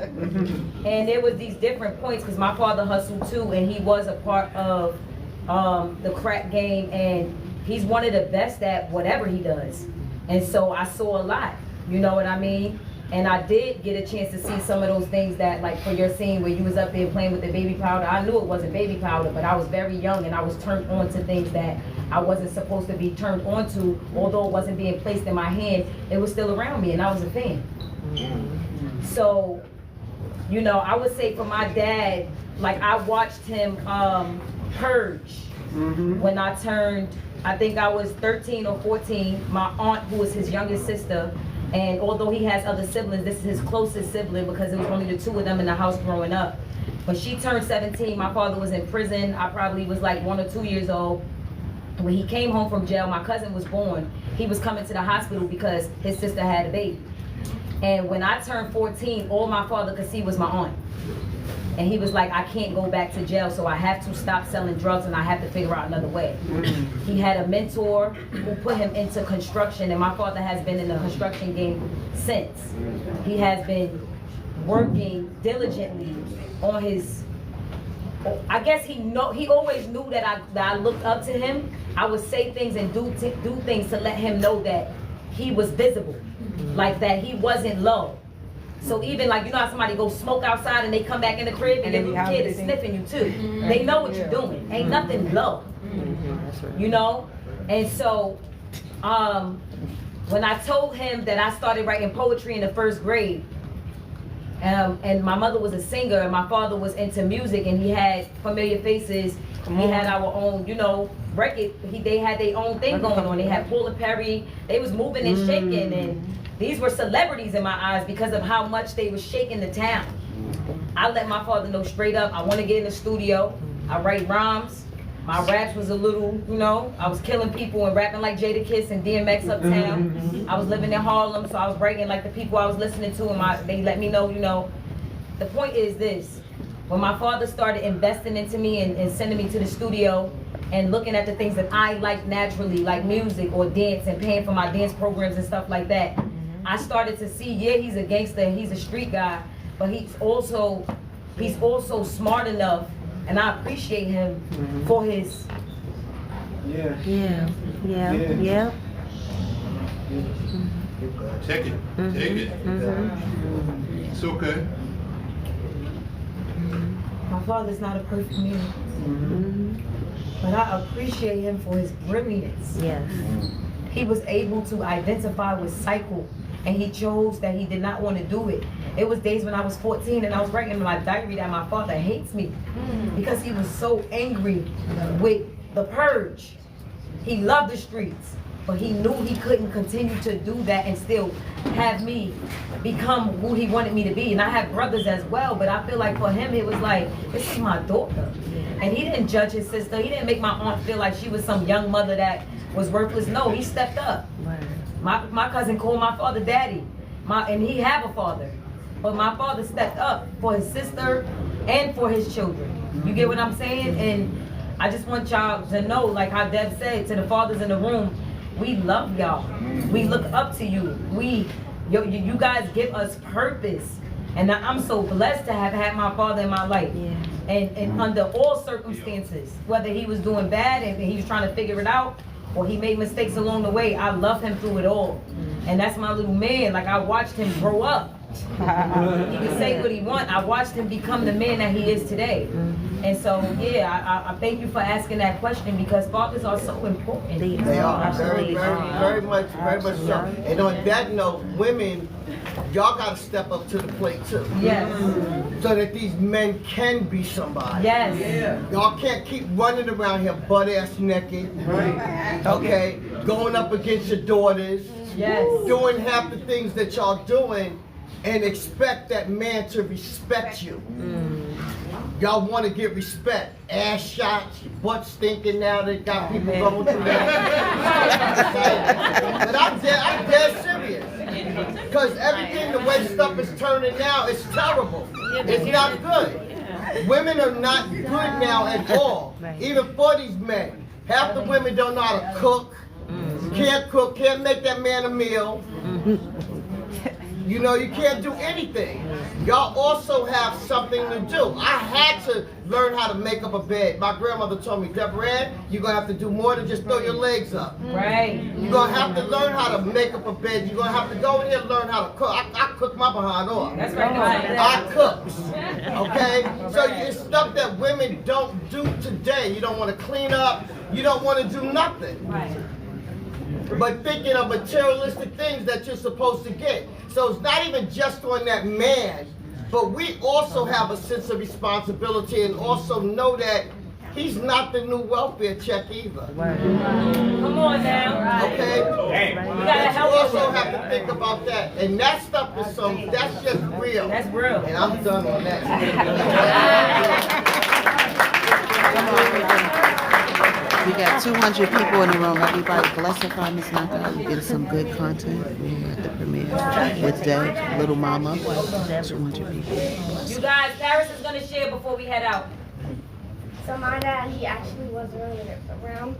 and there was these different points because my father hustled too, and he was a part of the crack game, and he's one of the best at whatever he does. And so I saw a lot, you know what I mean? And I did get a chance to see some of those things that, like for your scene where you was up there playing with the baby powder. I knew it wasn't baby powder, but I was very young and I was turned on to things that I wasn't supposed to be turned on to. Although it wasn't being placed in my hand, it was still around me and I was a fan. So, you know, I would say for my dad, like I watched him purge when I turned, I think I was 13 or 14. My aunt, who was his youngest sister, and although he has other siblings, this is his closest sibling because it was only the two of them in the house growing up. When she turned 17, my father was in prison. I probably was like 1 or 2 years old. When he came home from jail, my cousin was born. He was coming to the hospital because his sister had a baby. And when I turned 14, all my father could see was my aunt. And he was like, I can't go back to jail, so I have to stop selling drugs and I have to figure out another way. He had a mentor who put him into construction, and my father has been in the construction game since. He has been working diligently on his, I guess he always knew that I looked up to him. I would say things and do things to let him know that he was visible, like that he wasn't low. So even like, you know how somebody go smoke outside and they come back in the crib and the kid is sniffing you too. They know what you're doing. Ain't nothing low, you know? And so when I told him that I started writing poetry in the 1st grade, and my mother was a singer and my father was into music and he had Familiar Faces, he had our own, you know, record, they had their own thing going on. They had Paula Perry, they was moving and shaking, and these were celebrities in my eyes because of how much they was shaking the town. I let my father know straight up, I want to get in the studio. I write rhymes. My raps was a little, you know, I was killing people and rapping like Jadakiss and DMX Uptown. I was living in Harlem, so I was writing like the people I was listening to, and they let me know, you know. The point is this, when my father started investing into me and sending me to the studio and looking at the things that I like naturally, like music or dance, and paying for my dance programs and stuff like that, I started to see, yeah, he's a gangster, he's a street guy, but he's also smart enough, and I appreciate him for his. Yeah. Take it. Take it. It's okay. My father's not a perfect man, but I appreciate him for his brilliance. Yes. He was able to identify with cycle, and he chose that he did not want to do it. It was days when I was 14 and I was writing in my diary that my father hates me because he was so angry with the purge. He loved the streets, but he knew he couldn't continue to do that and still have me become who he wanted me to be. And I have brothers as well, but I feel like for him, it was like, this is my daughter. And he didn't judge his sister. He didn't make my aunt feel like she was some young mother that was worthless. No, he stepped up. My cousin called my father daddy, and he have a father. But my father stepped up for his sister and for his children. You get what I'm saying? And I just want y'all to know, like how Deb said to the fathers in the room, we love y'all. We look up to you. You guys give us purpose. And I'm so blessed to have had my father in my life. And under all circumstances, whether he was doing bad and he was trying to figure it out, or he made mistakes along the way, I love him through it all. And that's my little man. Like, I watched him grow up. He can say what he wants. I watched him become the man that he is today. And so, yeah, I thank you for asking that question, because fathers are so important. They are very much so. And on that note, women, y'all got to step up to the plate too. Yes. So that these men can be somebody. Yes. Yeah. Y'all can't keep running around here butt ass naked. Right. Okay. Going up against your daughters. Yes. Doing half the things that y'all doing, and expect that man to respect you. Y'all want to get respect. Ass shots, butt stinking now that got people going through that. But I'm dead serious. Because everything, the way stuff is turning now, is terrible. It's not good. Women are not good now at all, even for these men. Half the women don't know how to cook, can't make that man a meal. You know, you can't do anything. Y'all also have something to do. I had to learn how to make up a bed. My grandmother told me, Deborah, you're going to have to do more than just throw your legs up. Right. You're going to have to learn how to make up a bed. You're going to have to go in here and learn how to cook. I cook my behind off. That's right. I cook. Okay? So it's stuff that women don't do today. You don't want to clean up. You don't want to do nothing. Right. But thinking of materialistic things that you're supposed to get. So it's not even just on that man, but we also have a sense of responsibility and also know that he's not the new welfare check either. Come on now. Okay? You gotta But help you us. also have to think about that. And that stuff is that's just real. That's real. And I'm done on that. We got 200 people in the room. Everybody bless us on this knockout. We get some good content. We at the premiere with Deb, Lil Mama. 200 people. You guys, Paris is gonna share before we head out. So my dad, he actually was earlier around.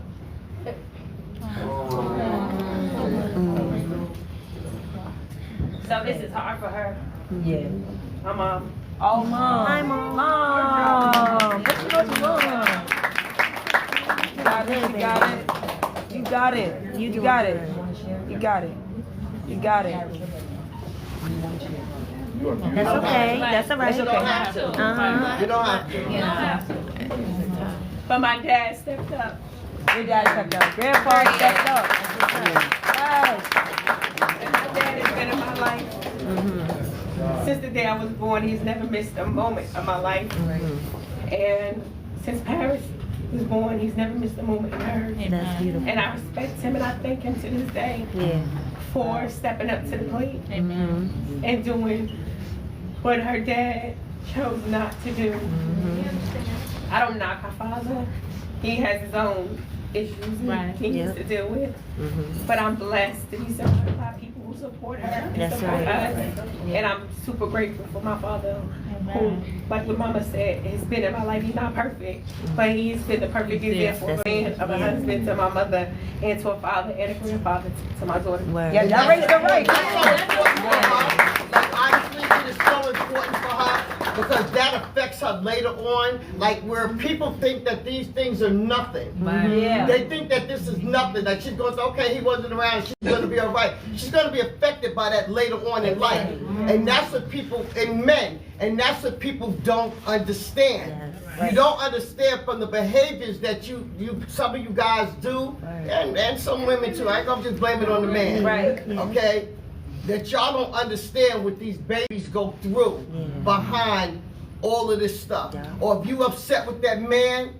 So this is hard for her. Yeah. My mom. Oh, Mom. Hi, Mom. Mom. What you gonna do, Mom? You got it. You got it. You got it. You got it. You got it. You got it. That's okay. That's all right. You don't have to. You don't have to. But my dad stepped up. Your dad stepped up. Grandpa stepped up. Yes. And my dad has been in my life. Since the day I was born, he's never missed a moment of my life. And since Paris was born, he's never missed a moment of hers. That's beautiful. And I respect him and I thank him to this day for stepping up to the plate and doing what her dad chose not to do. I don't knock our father. He has his own issues he needs to deal with. But I'm blessed to be surrounded by people who support her and support us. And I'm super grateful for my father, who, like what Mama said, has been in my life. He's not perfect, but he's been the perfect example of a man, of a husband to my mother, and to a father and a grandfather to my daughter. Yeah, y'all raised her right. Like, honestly, it is so important for her because that affects her later on. Like, where people think that these things are nothing. Yeah. They think that this is nothing. That she's going to say, okay, he wasn't around, she's going to be all right. She's going to be affected by that later on in life. And that's what people, and men, and that's what people don't understand. You don't understand from the behaviors that some of you guys do, and some women too. I ain't gonna just blame it on the man. Right. Okay? That y'all don't understand what these babies go through behind all of this stuff. Or if you upset with that man,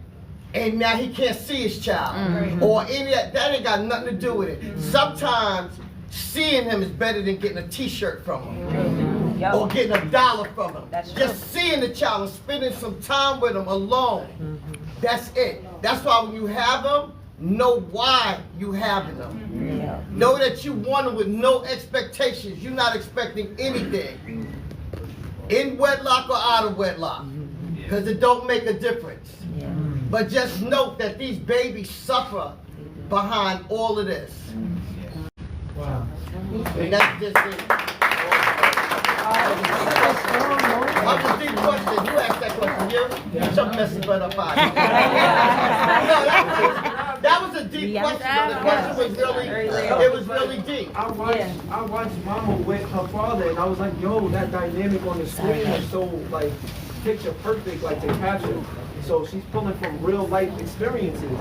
and now he can't see his child, or any of that ain't got nothing to do with it. Sometimes seeing him is better than getting a t-shirt from him. Or getting $1 from him. Just seeing the child and spending some time with him alone. That's it. That's why when you have them, know why you having them. Know that you want them with no expectations. You're not expecting anything. In wedlock or out of wedlock. Because it don't make a difference. But just note that these babies suffer behind all of this. Wow. And that's just it. That's a deep question. You asked that question, you? Some messing right up out. That was a deep question. The question was really, it was really deep. I watched Mama with her father, and I was like, yo, that dynamic on the screen is so, like, picture perfect, like, to capture. So she's pulling from real life experiences.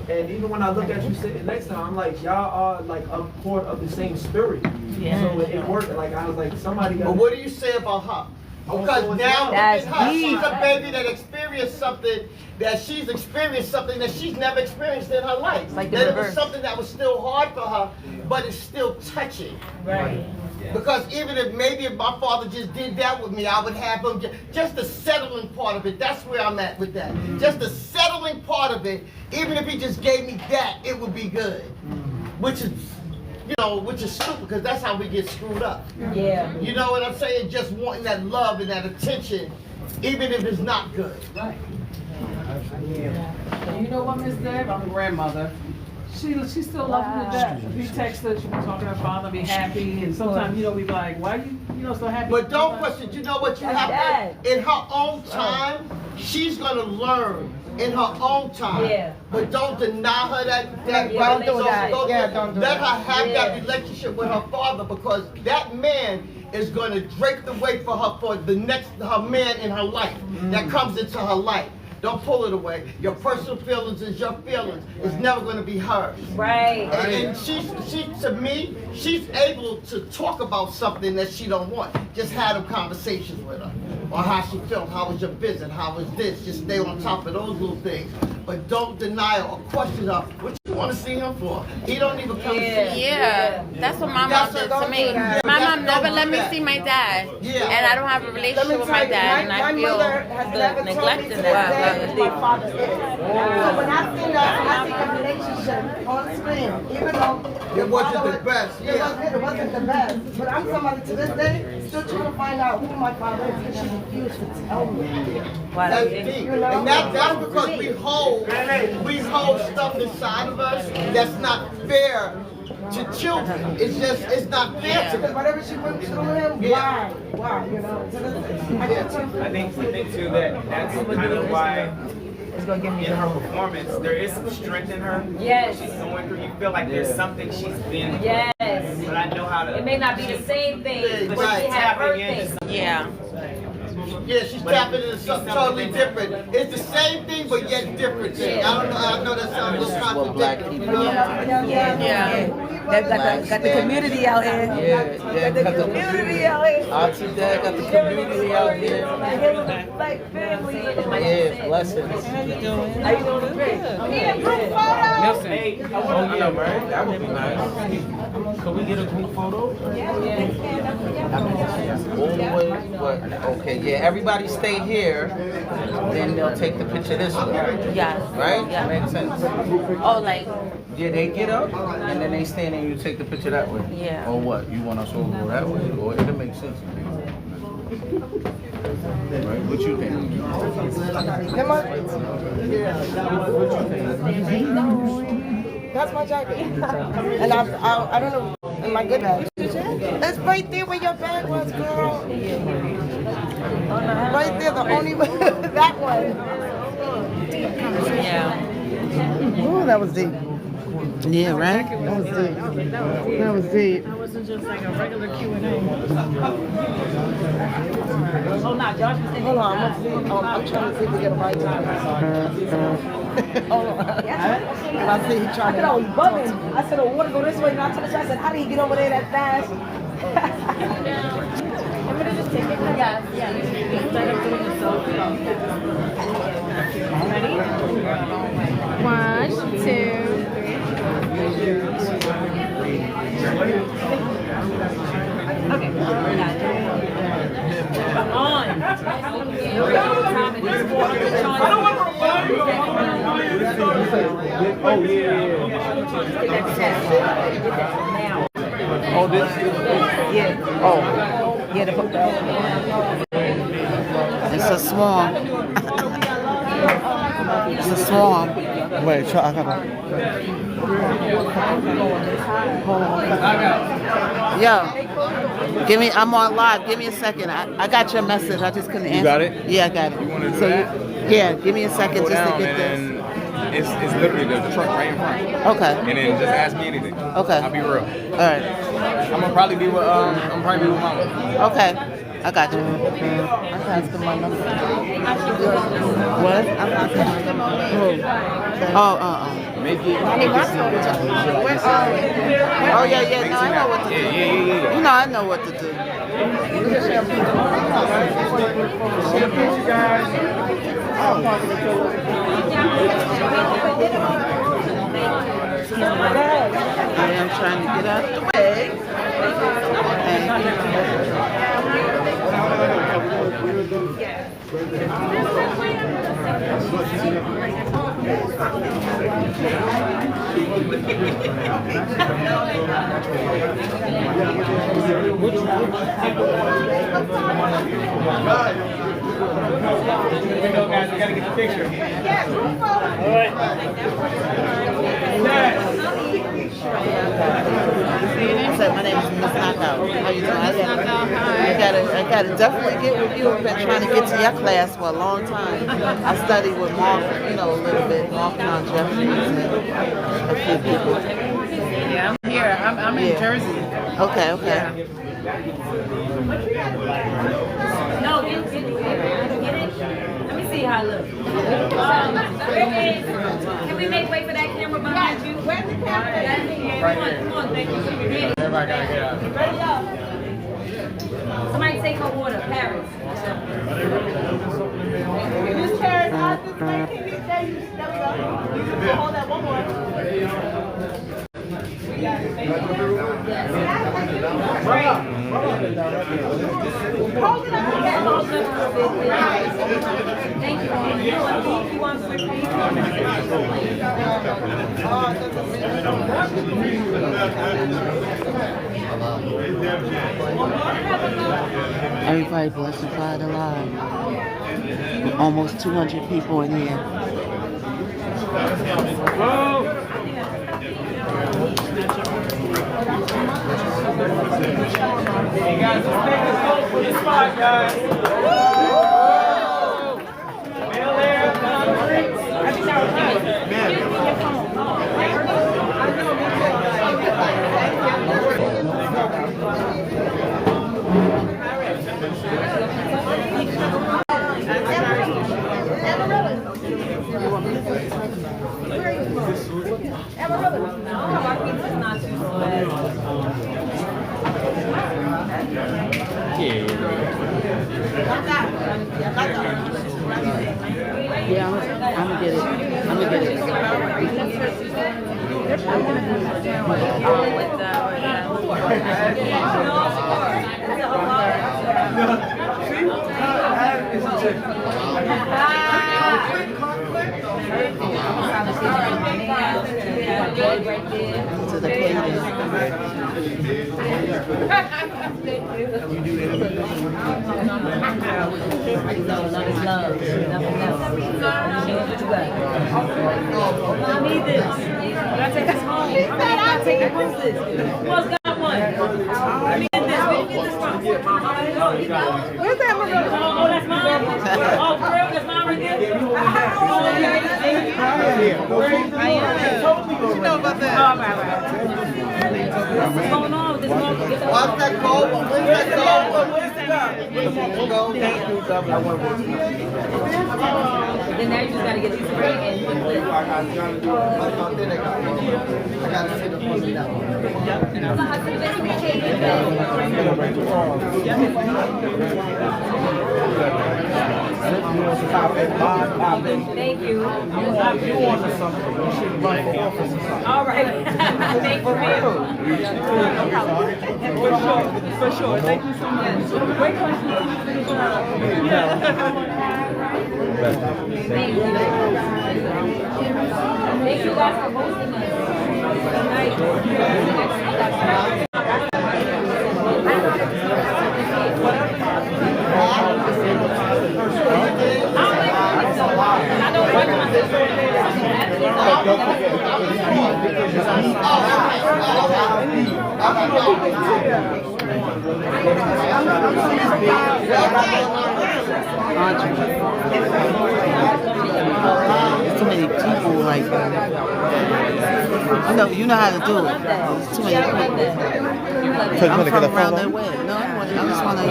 And even when I look at you sitting next to her, I'm like, y'all are like a part of the same spirit. So it worked. Like, I was like, somebody got. But what do you say about her? Because now look at her, she's a baby that experienced something that she's never experienced in her life. Like that it was something that was still hard for her, but it's still touching. Right. Because even if my father just did that with me, I would have him just the settling part of it. That's where I'm at with that. Just the settling part of it. Even if he just gave me that, it would be good. Which is you know, which is stupid because that's how we get screwed up. Yeah. You know what I'm saying? Just wanting that love and that attention, even if it's not good. Right. Yeah. You know what, Miss Deb? I'm a grandmother. She still loves me to death. If you text her, she can talk to her father, be happy, and sometimes, you know, we be like, why you so happy? But don't question, you know what you have to, in her own time, she's gonna learn in her own time. Yeah. But don't deny her that Don't do that. that. Let her have that relationship with her father, because that man is gonna drape the way for her her man in her life that comes into her life. Don't pull it away. Your personal feelings is your feelings. It's never going to be hers. Right. And she, to me, she's able to talk about something that she don't want. Just have them conversations with her. Or how she felt, how was your visit, how was this. Just stay on top of those little things. But don't deny her or question her. What you want to see him for? He don't even come to see you. Yeah, that's what my mom did to me. My mom never let me see my dad. Yeah. And I don't have a relationship with my dad. And I feel the neglect in that. My father is. So when I see the relationship on screen, even though it wasn't the best, it wasn't the best. But I'm somebody to this day still trying to find out who my father is, because she refused to tell me. That's deep. And that's because we hold stuff inside of us that's not fair to children. It's not fair to them. Whatever she went through him, why, you know? I think too that's kind of why in her performance there is some strength in her. Yes. She's going through. You feel like there's something she's been. Yes. But I know how to. It may not be the same thing, but she had her thing. Yeah. Yeah, she's tapping into something totally different. It's the same thing, but yet different thing. I don't know. I know that sounds a little contradictory. You know? Yeah. They've got the community out here. Yeah, Got the community out here. Auntie Dad got the community out here. Like family. Yeah, blessings. How you doing? How you doing? Great. Nelson, hey, I know, right? That would be nice. Could we get a group photo? All the way, but, okay, yeah, everybody stay here, then they'll take the picture this way. Yes. Right? Yeah. Makes sense. Oh, like, Yeah, they get up, and then they stand and you take the picture that way. Yeah. Or what? You want us all to go that way? Or it'll make sense to me. Right? What you think? That's my jacket. And I don't know, in my good bag. That's right there where your bag was, girl. Right there, the only one, that one. yeah. Ooh, that was deep. Yeah, right? That was deep. That was deep. It wasn't just like a regular Q&A. Oh, no, Josh was in Hold on, I'm trying to see if we get a right time. Hold on. I see he trying to. I was bugging. I said, oh, water go this way. And I told him, I said, how do you get over there that fast? I'm going to just take it. Yeah, yeah. Instead of doing the selfie. Ready? 1, 2, 3. Okay. Come on. Oh, yeah. Oh, this? Yeah. Oh. Yeah, the It's a swarm. It's a swarm. Wait, try. I gotta. Yo, I'm on live. Give me a second. I got your message. I just couldn't answer. You got it? Yeah, I got it. You want to do So that? Yeah, give me a second Go just to down get this. and it's literally the truck right in front. Okay. And then just ask me anything. Okay. I'll be real. All right. I'm gonna probably be with Mama. Okay. I got you. I'm asking my number. What? I'm asking my number. Oh, Make it. Oh, yeah. No, I know what to do. Yeah. You know, I know what to do. I'm trying to get out of the way. Here we go, guys. We gotta get the picture. All right. So my name is Miss Knockout. How you doing? I gotta definitely get with you. I've been trying to get to your class for a long time. I studied with Mark, you know, a little bit, Mark John Jeffries and a few people. Yeah, I'm here. I'm in Jersey. Okay. No, get it. Let me see how it looks. Can we make way for that camera behind you? Where's the camera? Come on, thank you. Everybody gotta get out. Ready up. Somebody take her water, Paris. This chair is not this way. Can you stay? You step up. You can hold that one more. Thank you. You want Everybody blessed and fly alive. Almost 200 people in here. Hey guys, let's take this home for the spot, guys. Bel Air, I think that was nice. Yeah, I'm gonna get it. To the I need this. I gotta take this home. I gotta take it with this. Who else got one? I need this. Where you get this from? Where's that, Marilla? Oh, that's mine? Oh, for real? That's mine right there? You know about that. What's going on with this moment? What's that gold one? Where's that gold one? Where's that gold? Then now you just gotta get these ready and you can flip. I gotta sit up on that Thank you. All right. Thank you. For sure. Thank you so much. Great question. Thank you. Thank you guys for hosting us. There's too many people, like, you know how to do it. There's too many people. I'm from around that way. No, I just want to,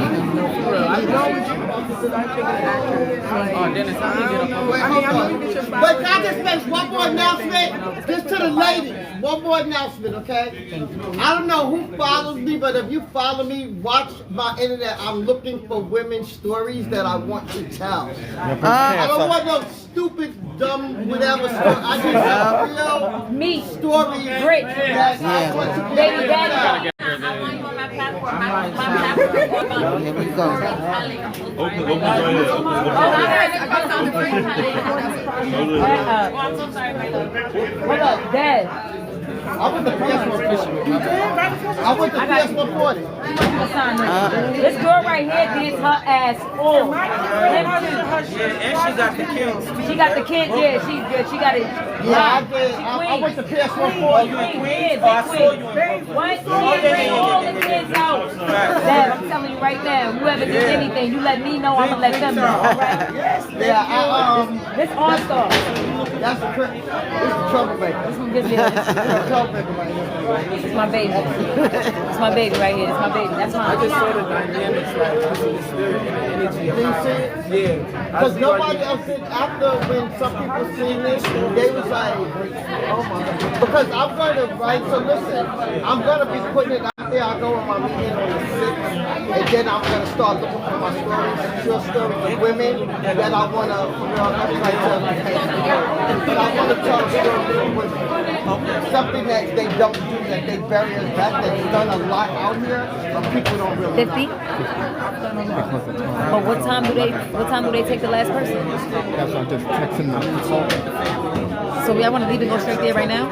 But can I just make one more announcement? Just to the ladies. One more announcement, okay? I don't know who follows me, but if you follow me, watch my internet. I'm looking for women's stories that I want to tell. I don't want no stupid, dumb, whatever story. I just have real me stories. Great. That I want to Baby daddy. my platform. My platform. Here we go. I'm so sorry, my love. What up, Dad? I went to PS140. You did? I went to PS140. This girl right here did her ass off. And she got the kids. She got the kids, yeah, she's good. She got it. Yeah, I did. I went to PS140. Once you bring all the kids out, Dad, I'm telling you right now, whoever did anything, you let me know, I'm gonna let them know. All right? Yeah, this all-star. That's the troublemaker. This one gives me a troublemaker right here. It's my baby. It's my baby right here. It's my baby. That's mine. I just saw the dynamics, like, I see the spirit and the energy of how, yeah. Because nobody else did after when some people seen this, they was like, oh my. Because I'm going to write, so listen, I'm going to be putting it out there. I'll go with my meeting on the 6th, and then I'm going to start looking for my stories, short stories of women that I want to, for real, everybody tell me. But I want to tell stories with something that they don't do, that they bury us back, that's done a lot out here, but people don't really 50? But what time do they take the last person? That's why I'm just texting them. So I want to leave and go straight there right now?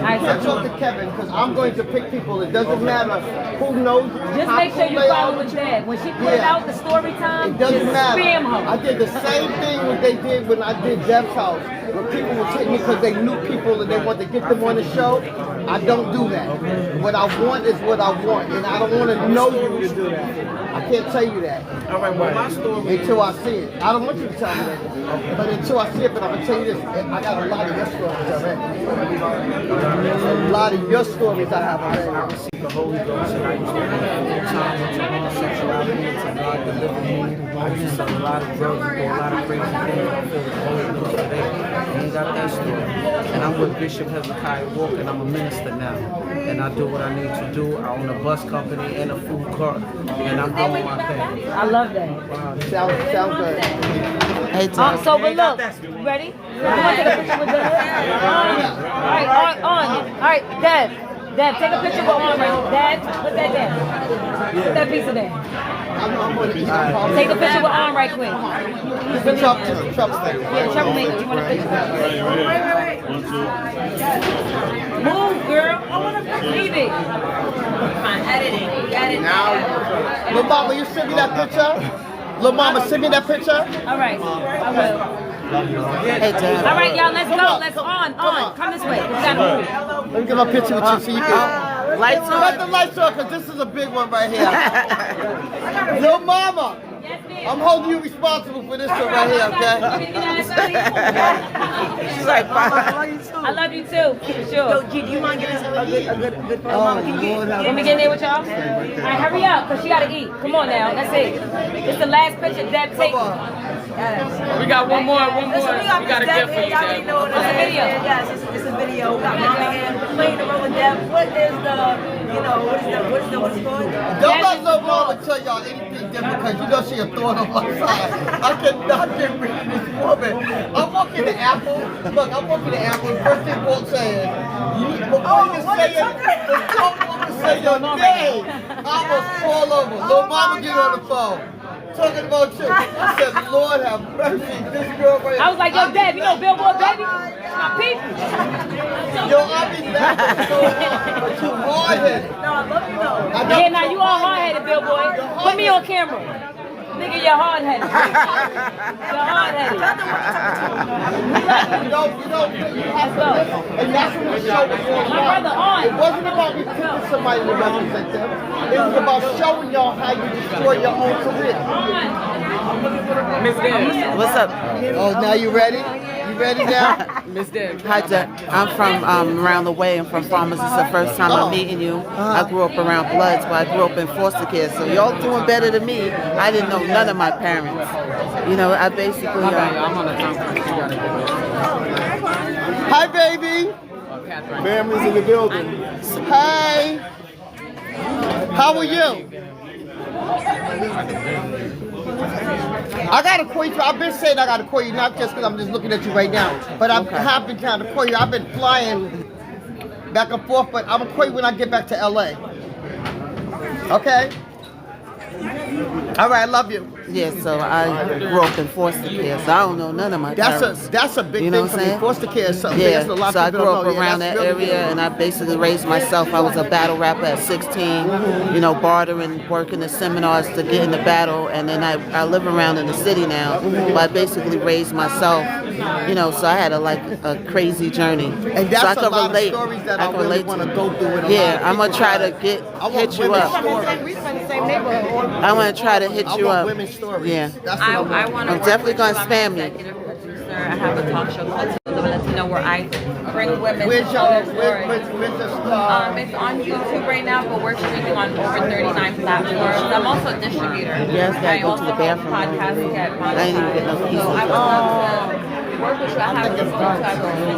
I talk to Kevin because I'm going to pick people. It doesn't matter who knows. Just make sure you follow with Deb. When she put out the story time, it doesn't just matter. spam her. I did the same thing what they did when I did Deb's house. When people would take me because they knew people and they wanted to get them on the show. I don't do that. What I want is what I want, and I don't want to know you to do that. I can't tell you that. All right, well, my story until I see it. I don't want you to tell me that, but until I see it. But I'm gonna tell you this: I got a lot of your stories already. A lot of your stories I have already. I received the Holy Ghost, and I used to full time into homosexuality, until God delivered me. I used to sell a lot of drugs, do a lot of crazy things. I feel the Holy Ghost today. I ain't got that story. And I'm with Bishop Hezekiah Walker, and I'm a minister now. And I do what I need to do. I own a bus company and a food cart, and I'm doing my thing. I love that. Wow, sounds good. Hey, Tom. So, but look, you ready? You want to take a picture with Deb? All right, on. All right, Deb, take a picture with on right. Deb, put that down. Put that piece of there. Take a picture with on right quick. The Trump thing. Yeah, troublemaker. You want a picture? Wait. Move, girl. I want to leave it. I'm editing. Edit. Now, Lil Mama, you send me that picture? Lil Mama, send me that picture? All right, I will. Hey, Deb. All right, y'all, let's go. Let's on. Come this way. We gotta move. Let me get my picture with you so you can. Lights on. Let the lights on, because this is a big one right here. Lil Mama, I'm holding you responsible for this one right here, okay? She's like, I love you too, for sure. Do you mind giving us a good photo, Mama? Can you Let me get in there with y'all. All right, hurry up, because she got to eat. Come on now, that's it. It's the last picture Deb taking. We got one more. We got a gift for you, Deb. Deb. What's the video? Yes, it's a video. We got Mama and playing the role of Deb. What is what's it called? Don't let Lil Mama tell y'all anything different, because you know she a thorn on my side. I cannot get rid of this woman. I'm walking to Apple. Look, I'm walking to Apple. First thing won't say it. Before you say your name, I almost fall over. Lil Mama get on the phone. Talking about you. I said, Lord have mercy, this girl right here. I was like, yo, Deb, you know Billboard, baby? It's my people. Yo, I be laughing so hard, but you hard-headed. No, I love you though. Yeah, now you all hard-headed, Billboard. Put me on camera. Nigga, you're hard-headed. You're hard-headed. You have to listen. And that's what the show was all My about. brother on. It wasn't about me picking somebody to represent them. It was about showing y'all how you destroy your own career. Miss Deb. What's up? Oh, now you ready? You ready now? Miss Deb. Hi, Deb. I'm from around the way. I'm from Farmers. It's the first time I'm meeting you. I grew up around Bloods, but I grew up in foster care. So y'all doing better than me. I didn't know none of my parents. You know, I basically. I'm on the conference. Hi, baby. Family's in the building. Hey. How are you? I gotta call you. I've been saying I gotta call you, not just because I'm just looking at you right now, but I have been trying to call you. I've been flying back and forth, but I'm gonna call you when I get back to LA. Okay? All right, I love you. Yeah, so I grew up in foster care, so I don't know none of my parents. That's a big You know thing what for I'm me. saying? Foster care is something. Yeah, That's a lot so of I people grew don't up know. around Yeah, that that's really area, good. and I basically raised myself. I was a battle rapper at 16, you know, bartering, working the seminars to get in the battle, and then I live around in the city now, but I basically raised myself, you know, so I had a crazy journey. And that's so I a could lot relate. of stories that I I can really relate want to to. go through with a lot Yeah, of I'm gonna people, try to guys. hit you women's up. stories. We from the same neighborhood. I'm gonna try to hit I you want up. women's stories. Yeah. That's I what I want. want to I'm definitely gonna spam you. executive producer. I have a talk show called Tales of a Latino where I bring women Where's to your, their stories. where's the It's on YouTube right now, but we're streaming on over 39 platforms. I'm also a distributor. Yes, I I go to also the host bathroom. podcasts get I didn't even get no monetized. pieces. So I would love to work with you. I have a single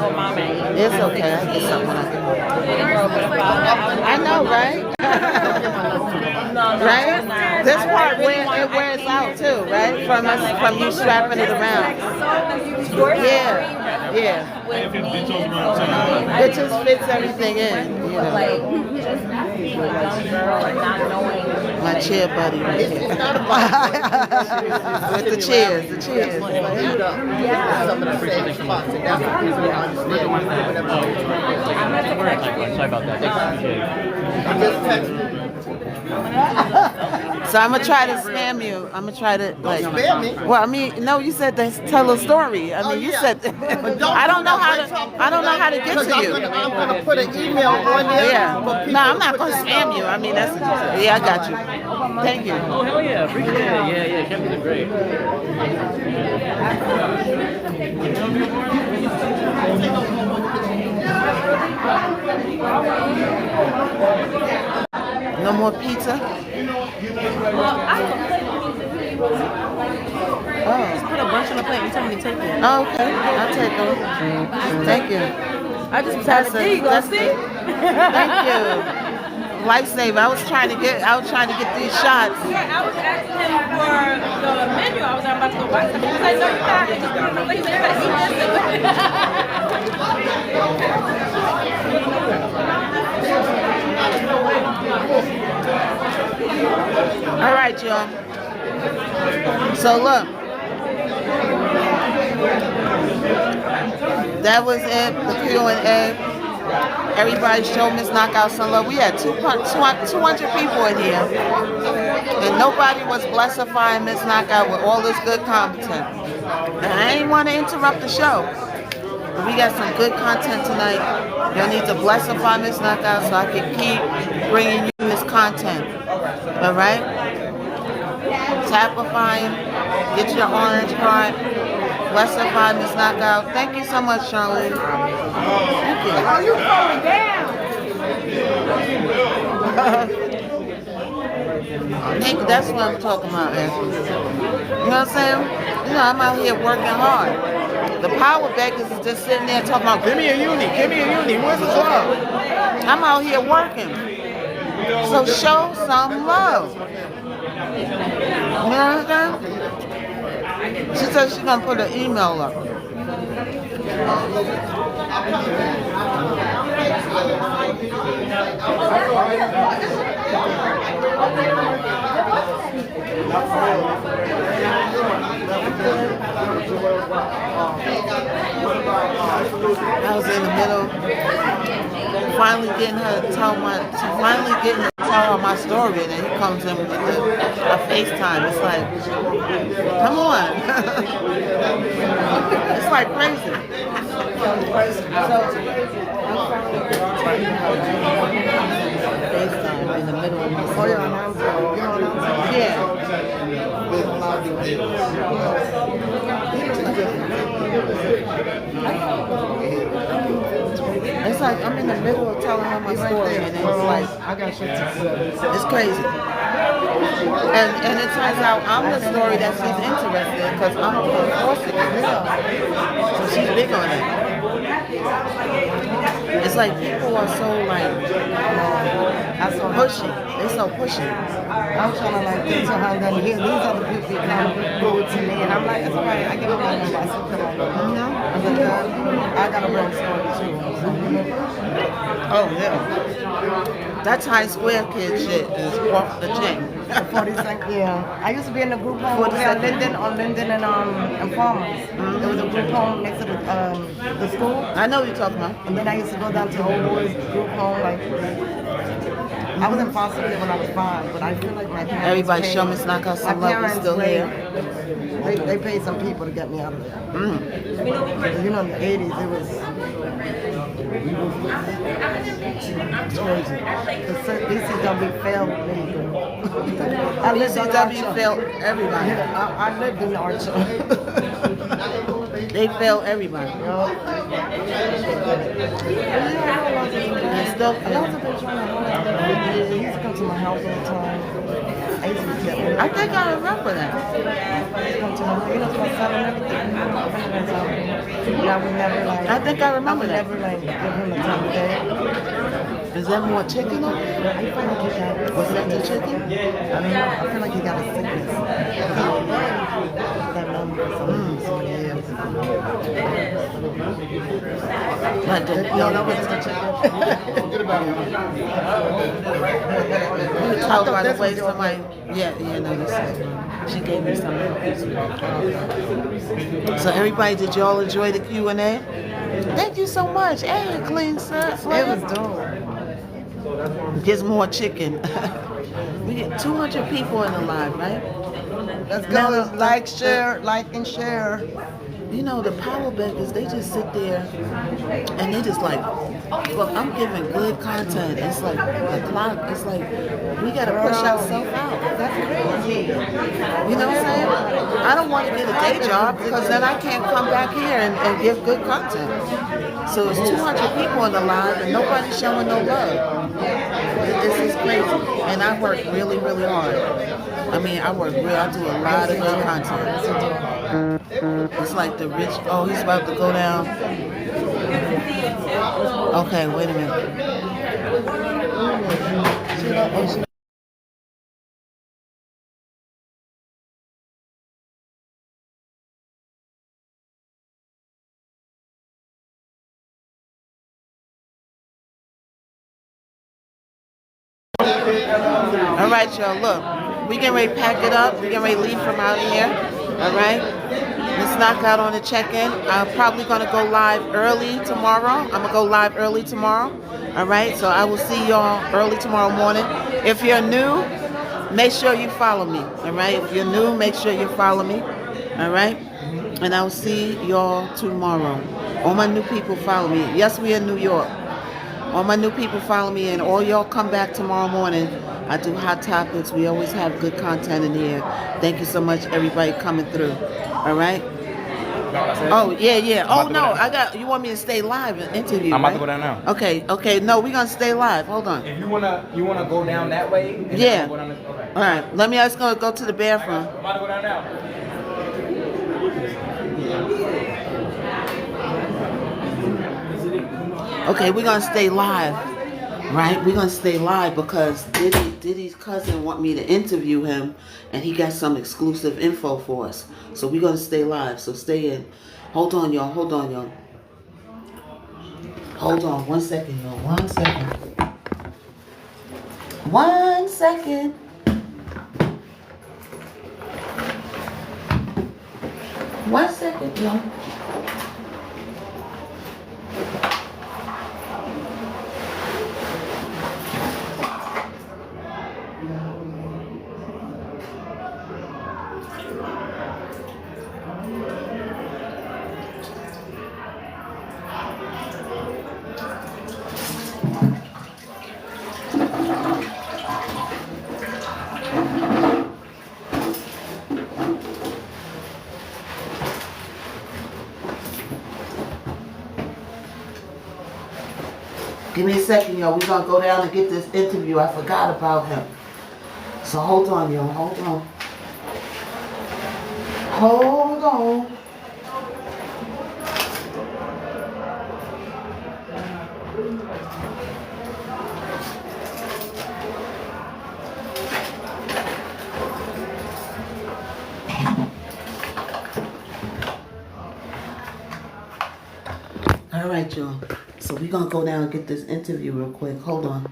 Lil Mama. It's okay. I get something. I know, right? Right? This part where it wears out too, right? From you strapping it around. Yeah, yeah. It just fits everything in, you know. Like, just a young girl and not knowing. My chair buddy right here. With the cheers. Some of the same spots, and that's what people don't understand. Sorry about that. Just text me. So I'm gonna try to spam you. I'm gonna try to like. Spam me? Well, I mean, no, you said to tell a story. I mean, you said. I don't know how to. I don't know how to get to you. I'm gonna put an email on there. Yeah. for people No, I'm to not put gonna their spam you. I mean, that's. Yeah, I got you. Thank you. Oh, hell yeah. Appreciate it. Yeah. Campers are great. No more pizza. Just put a bunch on the plate and tell me to take it. Oh, okay. I'll take them. Thank you. I just decided, there you go, see? Thank you. Lifesaver. I was trying to get these shots. Yeah, I was asking him for the menu. I was about to go buy something. He was like, no, you're not. And just put it on the plate. He said, you better eat this. All right, y'all. So look, that was it. The Q&A. Everybody showed Miss Knockout some love. We had 200 people in here, and nobody was blessifying Miss Knockout with all this good content. And I didn't want to interrupt the show. But we got some good content tonight. Y'all need to blessify Miss Knockout so I can keep bringing you this content. All right? Tapify him. Get your orange card. Blessify Miss Knockout. Thank you so much, Charlene. Thank you. Are you going down? That's what I'm talking about, Anthony. You know what I'm saying? You know, I'm out here working hard. The power beggars is just sitting there talking about, give me a uni, where's the job? I'm out here working. So show some love. You know what I'm saying? She said she's gonna put an email up. I was in the middle, finally getting her to tell her my story, and then he comes in with a FaceTime. It's like, come on. It's like crazy. FaceTime in the middle of the It's like I'm in the middle of telling her my story, and it's like it's crazy. And it turns out I'm the story that she's interested in because I'm from Corsica, so she's big on it. It's like people are so like pushy. They're so pushy. I'm trying to like get to her and then here, these are the people that come forward to me, and I'm like, it's alright, I give them my number, I still come on. I'm like, I got a real story too. Oh yeah. That Times Square kid shit is off the chain. 42nd, yeah. I used to be in the group home on Linden and Farmers. There was a group home next to the school. I know what you're talking about. And then I used to go down to the old boys group home. Like, I was in foster care when I was 5, but I feel like my parents. Everybody paid, show Miss Knockout some love. We're still here. They paid some people to get me out of there. You know, in the 80s, it was. It's crazy. The BCW failed me. I lived on BCW failed everybody. I lived in the art show. They failed everybody. And still, he used to come to my house all the time. I think I remember that. Come to my house, you know, my son and everything. And I would never like. I think I remember that. Never like give him the time of day. Is there more chicken on there? I feel like he got. Was that the chicken? I don't know. I feel like he got a sickness. That number for so many years. No, that wasn't the chicken. Forget about it. Oh, by the way, somebody. Yeah, no, she gave me some. So everybody, did y'all enjoy the Q&A? Thank you so much. Hey, clean sir. It was dope. Gets more chicken. We get 200 people in the live, right? Let's go. Like, share, like and share. You know, the power bankers, they just sit there and they just like, look, I'm giving good content. It's like the clock, it's like, we gotta push ourselves out. That's crazy. You know what I'm saying? I don't want to get a day job because then I can't come back here and give good content. So it's 200 people in the live and nobody's showing no love. This is crazy. And I work really, really hard. I mean, I do a lot of good content. It's like the rich, oh, he's about to go down. Okay, wait a minute. All right, y'all, look. We getting ready to pack it up. We getting ready to leave from out of here. All right? Let's knock out on the check-in. I'm probably going to go live early tomorrow. I'm going to go live early tomorrow. All right? So I will see y'all early tomorrow morning. If you're new, make sure you follow me. All right? If you're new, make sure you follow me. All right? And I will see y'all tomorrow. All my new people follow me. Yes, we in New York. All my new people follow me, and all y'all come back tomorrow morning. I do hot topics. We always have good content in here. Thank you so much, everybody coming through. All right? Oh, yeah. Oh, no, you want me to stay live and interview, I'm about right? to go down now. Okay. No, we're going to stay live. Hold on. If you wanna go down that way? Yeah. Go down okay. All right. Let's go to the bathroom. I'm about to go down now. Okay, we're going to stay live, right? We're going to stay live because Diddy's cousin want me to interview him, and he got some exclusive info for us. So we're going to stay live, so stay in. Hold on, y'all. Hold on. 1 second, y'all. 1 second. 1 second. One second, y'all. Give me a second, y'all. We're going to go down and get this interview. I forgot about him. So hold on, y'all. Hold on. Hold on. All right, y'all. So we're going to go down and get this interview real quick. Hold on.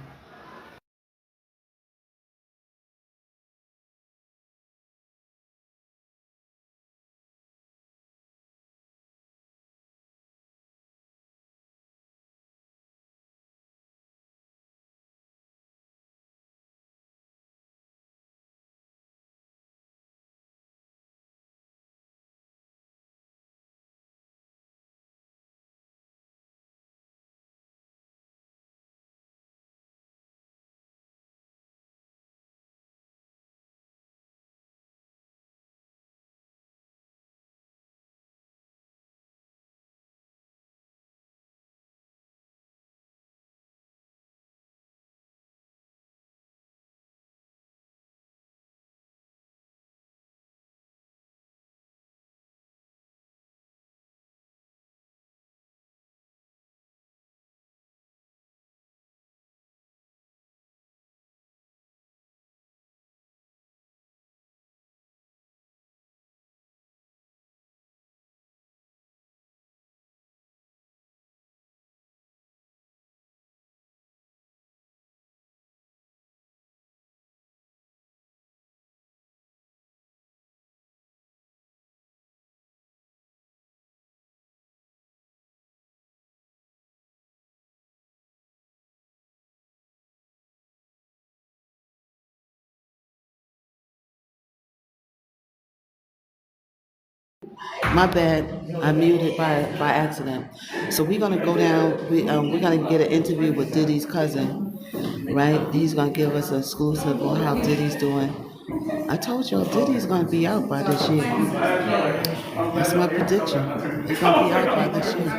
My bad. I muted by accident. So we're gonna go down. We're gonna get an interview with Diddy's cousin, right? He's gonna give us an exclusive on how Diddy's doing. I told y'all Diddy's gonna be out by this year. That's my prediction. He's gonna be out by this year.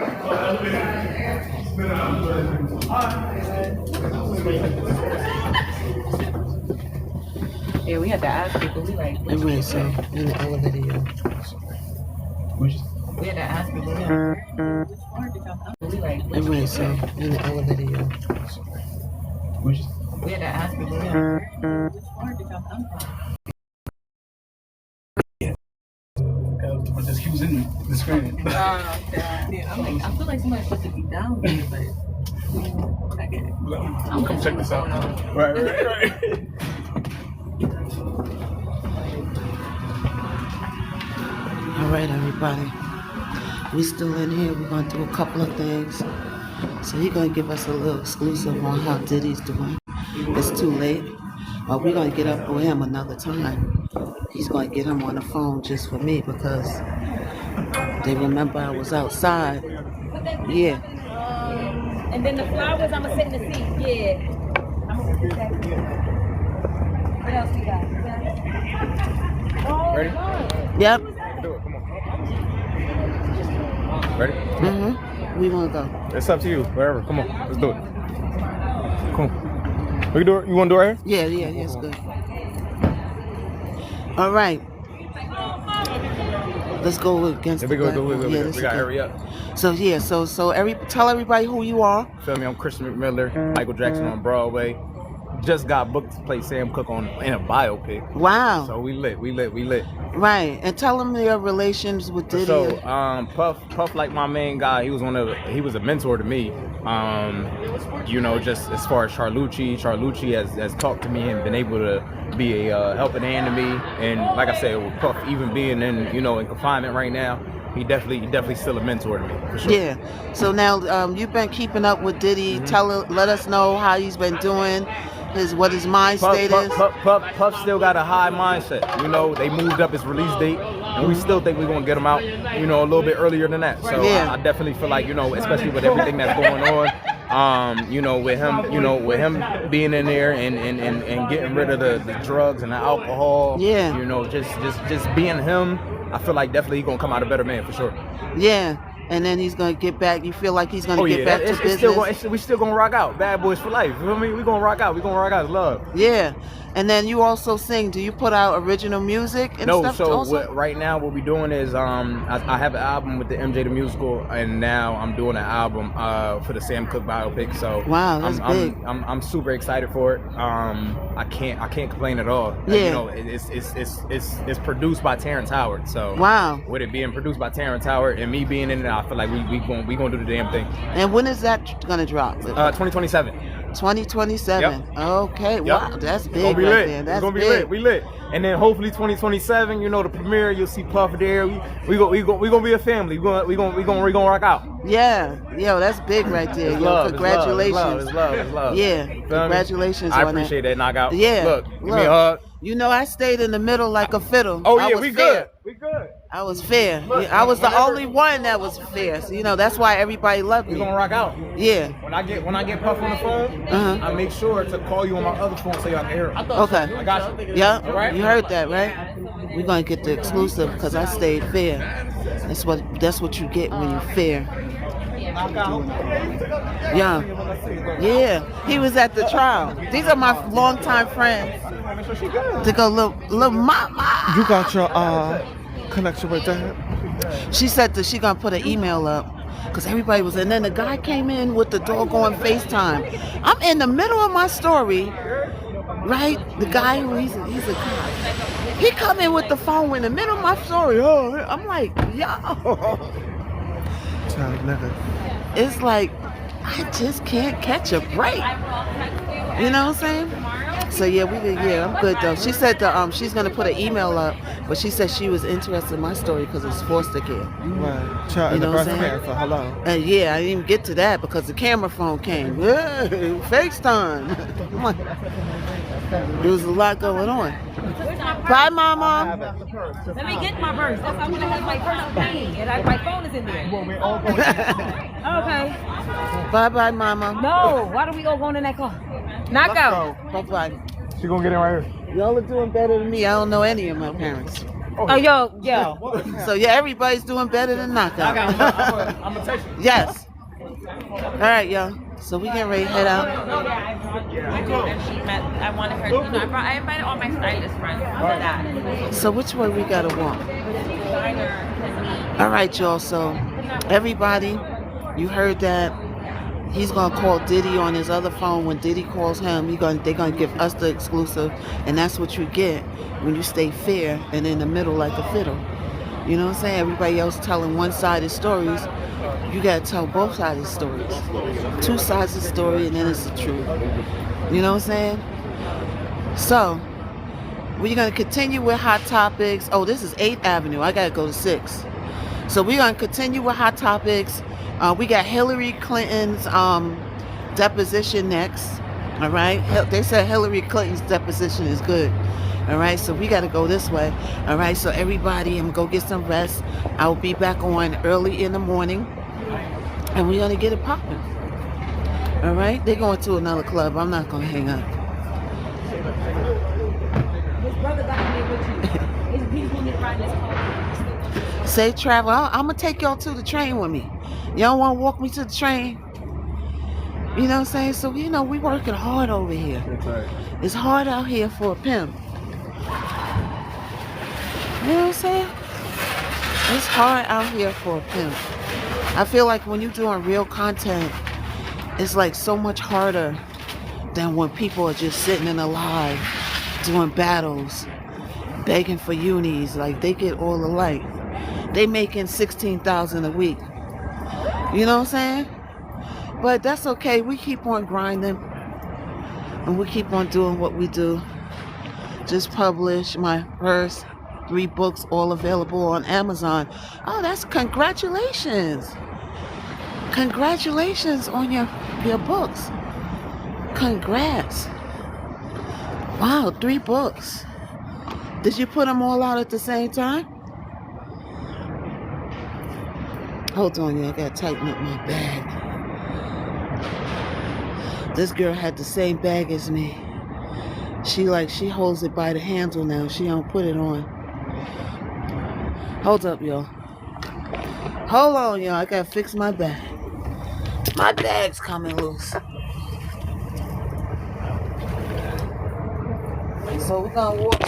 Yeah, we had to ask people. We like. Anyway, so in the elevator, y'all. We had to ask people. We like. Anyway, so in the elevator, y'all. We had to ask people. Because he was in the screen. Yeah, I'm like, I feel like somebody's supposed to be down here, but I get it. I'm come check this out. Right. All right, everybody. We still in here. We're gonna do a couple of things. So he's gonna give us a little exclusive on how Diddy's doing. It's too late. But we're gonna get up with him another time. He's gonna get him on the phone just for me because they remember I was outside. Yeah. And then the flowers, I'm gonna sit in the seat. Yeah. I'm gonna put that. What else we got? Oh, Ready? Yep. Do it, come on. Ready? Mm-hmm. We wanna go. It's up to you, wherever. Come on, let's do it. Come on. We can do it. You wanna do it here? Yeah, it's good. All right. Let's go against Here we the go. black. We got hurry up. So yeah, so tell everybody who you are. Feel me? I'm Christian McMiller, Michael Jackson on Broadway. Just got booked to play Sam Cooke in a biopic. Wow. So we lit. Right, and tell them your relations with Diddy. So Puff like my main guy. He was a mentor to me. You know, just as far as Charlucci has talked to me and been able to be a helping hand to me. And like I said, with Puff even being in confinement right now, he definitely still a mentor to me for sure. Yeah. So now you've been keeping up with Diddy. Let us know how he's been doing. What his mind state is. Puff still got a high mindset. You know, they moved up his release date, and we still think we're gonna get him out, a little bit earlier than that. So yeah. I definitely feel like, especially with everything that's going on, with him being in there and getting rid of the drugs and the alcohol. Yeah. Just being him, I feel like definitely he's gonna come out a better man for sure. Yeah. And then he's gonna get back. You feel like he's gonna get back to business? We still gonna rock out. Bad boys for life. You feel me? We gonna rock out. We gonna rock out. Love. Yeah. And then you also sing. Do you put out original music and stuff? No. So right now what we're doing is I have an album with the MJ the Musical, and now I'm doing an album for the Sam Cooke biopic. So wow, that's big. I'm super excited for it. I can't complain at all. Yeah. It's produced by Terrence Howard. So wow. With it being produced by Terrence Howard and me being in it, now. I feel like we gonna do the damn thing. And when is that gonna drop? 2027. 2027. Yep. Okay. Yep. Wow, that's It's big gonna be right lit. there. It's That's gonna be big. lit. We lit. And then hopefully 2027, you know, the premiere, you'll see Puff there. We gonna be a family. We gonna rock out. Yeah. Yo, that's big right there. It's Yo, love, congratulations. It's love. Yeah. Feel me? Congratulations I on appreciate that knockout. Yeah. Look, give me a hug. You know, I stayed in the middle like a fiddle. Oh I yeah, was we fair. good. We good. I was fair. I was the only one that was fair. So, you know, that's why everybody loved me. We gonna rock out. Yeah. When I get Puff on the phone, I make sure to call you on my other phone so y'all can hear it. Okay. I got you. Yeah. All right. You heard that, right? We're gonna get the exclusive because I stayed fair. That's what you get when you're fair. Yeah. Yeah. He was at the trial. These are my longtime friends. To go, Lil Mama. You got your connection with that? She said that she gonna put an email up because everybody was, and then the guy came in with the doggone FaceTime. I'm in the middle of my story, right? The guy who he's a cop. He come in with the phone in the middle of my story. Oh, I'm like, yo. It's like I just can't catch a break. You know what I'm saying? So yeah, I'm good though. She said she's gonna put an email up, but she said she was interested in my story because it's foster care. Right. Child, You know what I'm saying? care for how long? And yeah, I didn't even get to that because the camera phone came. FaceTime. I'm like, there was a lot going on. Bye, Mama. Let me get my purse. That's how I'm gonna have my purse with me, and my phone is in there. Well, we're all going. Okay. Bye, Mama. No. Why do we all go in that car? Knockout. Bye. She gonna get in right here. Y'all are doing better than me. I don't know any of my parents. Oh, yo. So yeah, everybody's doing better than Knockout. I'm gonna text you. Yes. All right, y'all. So we getting ready to head out. I wanted her to, I invited all my stylist friends for that. So which way we gotta walk? All right, y'all. So everybody, you heard that. He's gonna call Diddy on his other phone. When Diddy calls him, they're gonna give us the exclusive, and that's what you get when you stay fair and in the middle like a fiddle. You know what I'm saying? Everybody else telling one-sided stories. You gotta tell both sides of stories. Two sides of the story, and then it's the truth. You know what I'm saying? So we're gonna continue with hot topics. Oh, this is 8th Avenue. I gotta go to 6. So we're gonna continue with hot topics. We got Hillary Clinton's deposition next. All right. They said Hillary Clinton's deposition is good. All right. So we got to go this way. All right. So everybody, I'm going to go get some rest. I'll be back on early in the morning. And we're going to get it popping. All right. They're going to another club. I'm not going to hang up. His brother got to be with you. He's going to ride this car. Safe travel. I'm going to take y'all to the train with me. Y'all want to walk me to the train? You know what I'm saying? So, you know, we working hard over here. It's hard out here for a pimp. You know what I'm saying? It's hard out here for a pimp. I feel like when you're doing real content, it's like so much harder than when people are just sitting in a live, doing battles, begging for unis. Like, they get all the light. They making $16,000 a week. You know what I'm saying? But that's okay. We keep on grinding. And we keep on doing what we do. Just published my first 3 books, all available on Amazon. Oh, that's congratulations. Congratulations on your books. Congrats. Wow, 3 books. Did you put them all out at the same time? Hold on, I gotta tighten up my bag. This girl had the same bag as me. She holds it by the handle now. She don't put it on. Hold up, y'all. Hold on, y'all. I gotta fix my bag. My bag's coming loose. So we're gonna walk.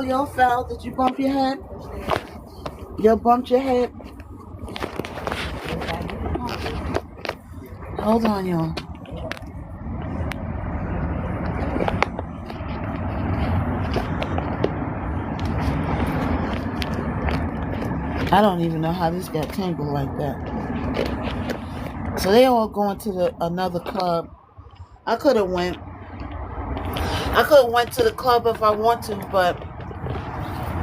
Y'all fell. Did you bump your head? You bumped your head? Hold on, y'all. I don't even know how this got tangled like that. So they all going to another club. I could have went to the club if I want to, but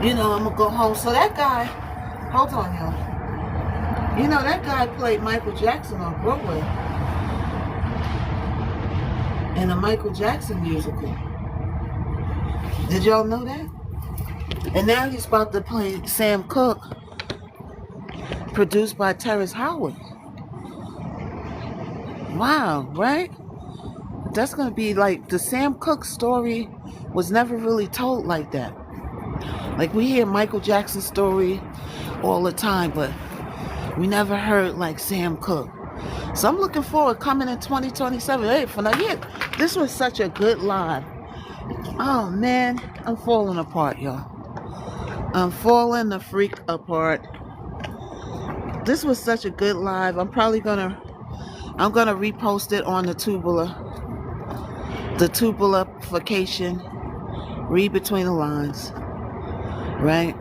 you know, I'm gonna go home. So that guy, hold on, y'all. You know, that guy played Michael Jackson on Broadway in a Michael Jackson musical. Did y'all know that? And now he's about to play Sam Cooke, produced by Terrence Howard. Wow, right? That's gonna be like, the Sam Cooke story was never really told like that. Like, we hear Michael Jackson's story all the time, but we never heard like Sam Cooke. So I'm looking forward, coming in 2027. Hey, this was such a good live. Oh man, I'm falling apart, y'all. I'm falling the freak apart. This was such a good live. I'm gonna repost it on the Tubula-fication. Read between the lines. Right?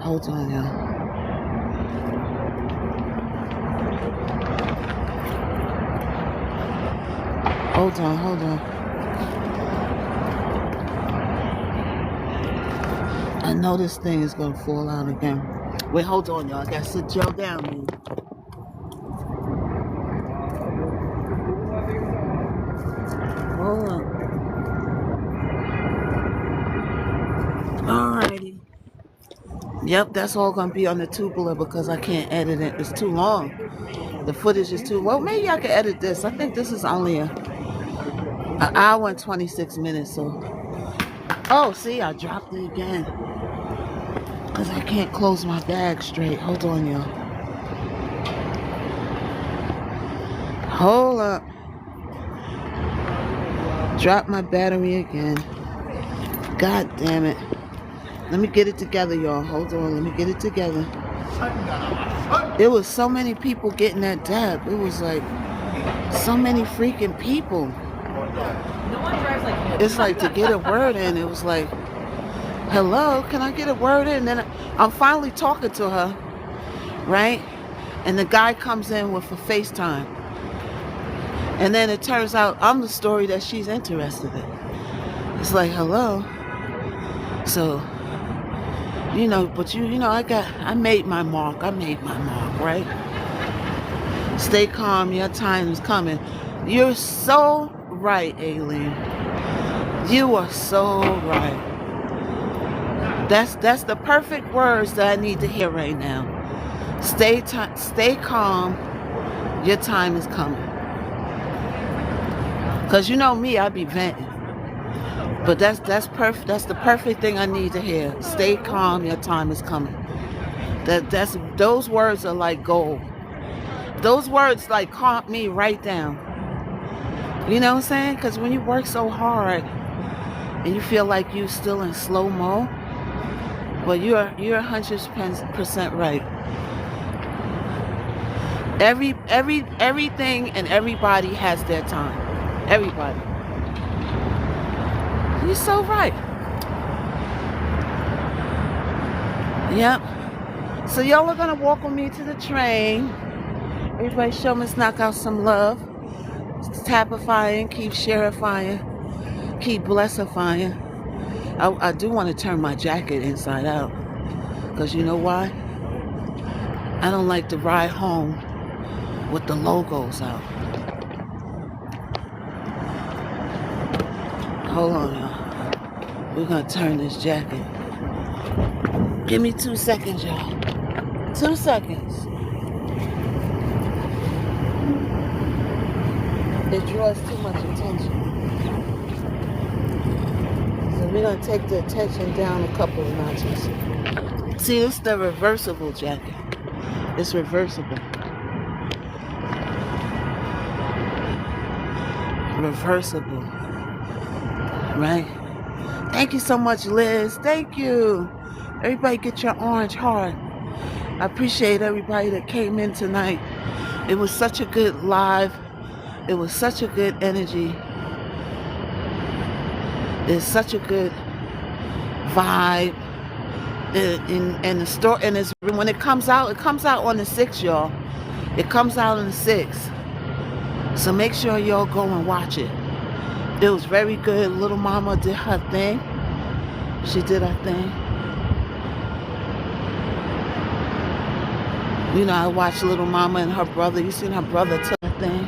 Hold on, y'all. Hold on. I know this thing is gonna fall out again. Wait, hold on, y'all. I gotta sit y'all down, man. Hold on. Alrighty. Yep, that's all gonna be on the Tubular because I can't edit it. It's too long. The footage is too. Well, maybe I can edit this. I think this is only an hour and 26 minutes. So, oh, see, I dropped it again because I can't close my bag straight. Hold on, y'all. Hold up. Drop my battery again. God damn it. Let me get it together, y'all. Hold on. Let me get it together. There was so many people getting that dab. It was like so many freaking people. It's like to get a word in. It was like, hello, can I get a word in? And then I'm finally talking to her, right? And the guy comes in with a FaceTime. And then it turns out I'm the story that she's interested in. It's like, hello. So, you know, but you know, I made my mark, right? Stay calm, your time is coming. You're so right, Aileen. You are so right. That's the perfect words that I need to hear right now. Stay calm, your time is coming. Cause you know me, I be venting. But that's perfect. That's the perfect thing I need to hear. Stay calm. Your time is coming. Those words are like gold. Those words like calm me right down. You know what I'm saying? Because when you work so hard and you feel like you're still in slow mo, well, you're 100% right. Everything and everybody has their time. Everybody. You're so right. Yep. So y'all are gonna walk with me to the train. Everybody show Miss Knockout some love. Tapifying, keep sharifying, keep blessifying. I do want to turn my jacket inside out. Because you know why? I don't like to ride home with the logos out. Hold on, y'all. We're gonna turn this jacket. Give me 2 seconds, y'all. 2 seconds. It draws too much attention. So we're gonna take the attention down a couple of notches. See, this is the reversible jacket. It's reversible. Reversible. Right? Thank you so much, Liz. Thank you. Everybody get your orange heart. I appreciate everybody that came in tonight. It was such a good live. It was such a good energy. It's such a good vibe. in the store, and it's, when it comes out on the 6th, y'all. It comes out on the 6th. So make sure y'all go and watch it. It was very good. Lil Mama did her thing. She did her thing. You know, I watched Lil Mama and her brother. You seen her brother took her thing.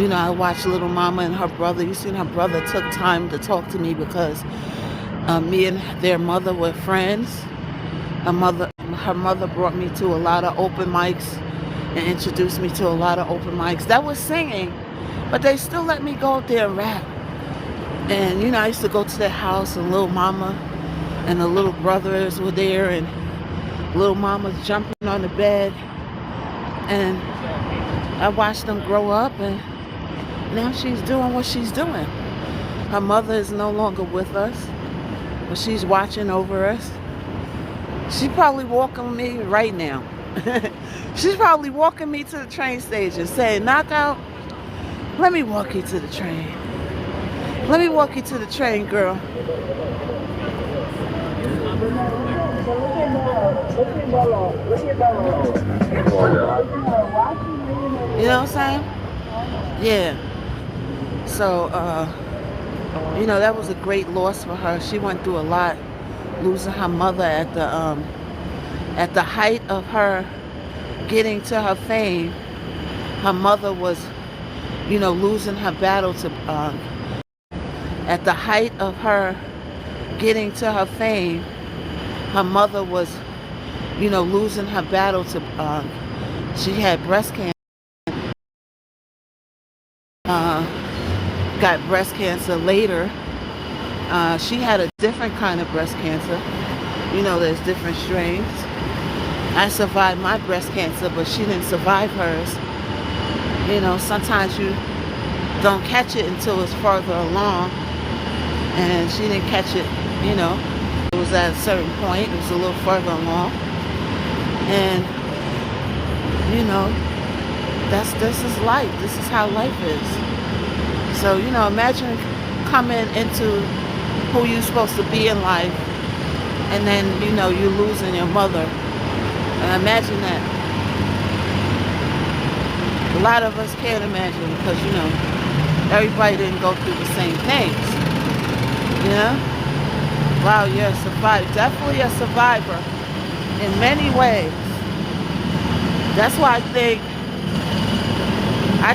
You know, I watched Lil Mama and her brother. You seen her brother took time to talk to me because me and their mother were friends. Her mother brought me to a lot of open mics and introduced me to a lot of open mics that was singing, but they still let me go up there and rap. And you know, I used to go to their house, and Lil Mama and the little brothers were there, and Lil Mama's jumping on the bed, and I watched them grow up, and now she's doing what she's doing. Her mother is no longer with us, but she's watching over us. She's probably walking with me right now. She's probably walking me to the train station saying, "Knockout, let me walk you to the train. Let me walk you to the train, girl." You know what I'm saying? Yeah. So, you know, that was a great loss for her. She went through a lot, losing her mother at the height of her getting to her fame. Her mother was, you know, losing her battle to, at the height of her getting to her fame, her mother was, you know, losing her battle to, she had breast cancer. Got breast cancer later. She had a different kind of breast cancer. You know, there's different strains. I survived my breast cancer, but she didn't survive hers. You know, sometimes you don't catch it until it's further along. And she didn't catch it, you know. It was at a certain point. It was a little further along. And, you know, this is life. This is how life is. So, you know, imagine coming into who you're supposed to be in life, and then, you know, you're losing your mother. And imagine that. A lot of us can't imagine because, you know, everybody didn't go through the same things. You know? Wow, you're a survivor. Definitely a survivor in many ways. That's why I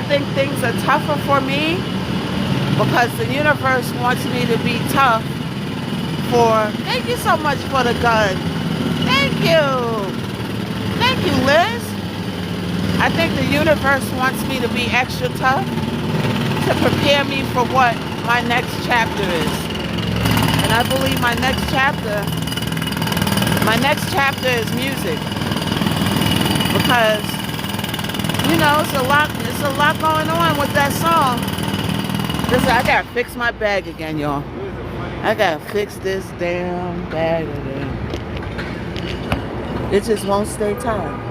think things are tougher for me, because the universe wants me to be tough for, thank you so much for the gun. Thank you. Thank you, Liz. I think the universe wants me to be extra tough to prepare me for what my next chapter is. And I believe my next chapter is music. Because, you know, it's a lot going on with that song. Listen, I gotta fix my bag again, y'all. I gotta fix this damn bag again. It just won't stay tight.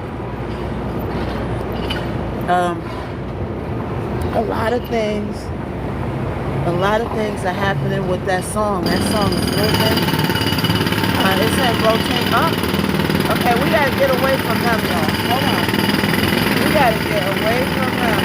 A lot of things are happening with that song. That song is moving. It said rotate up. Okay, we gotta get away from them, y'all. Hold on. We gotta get away from them.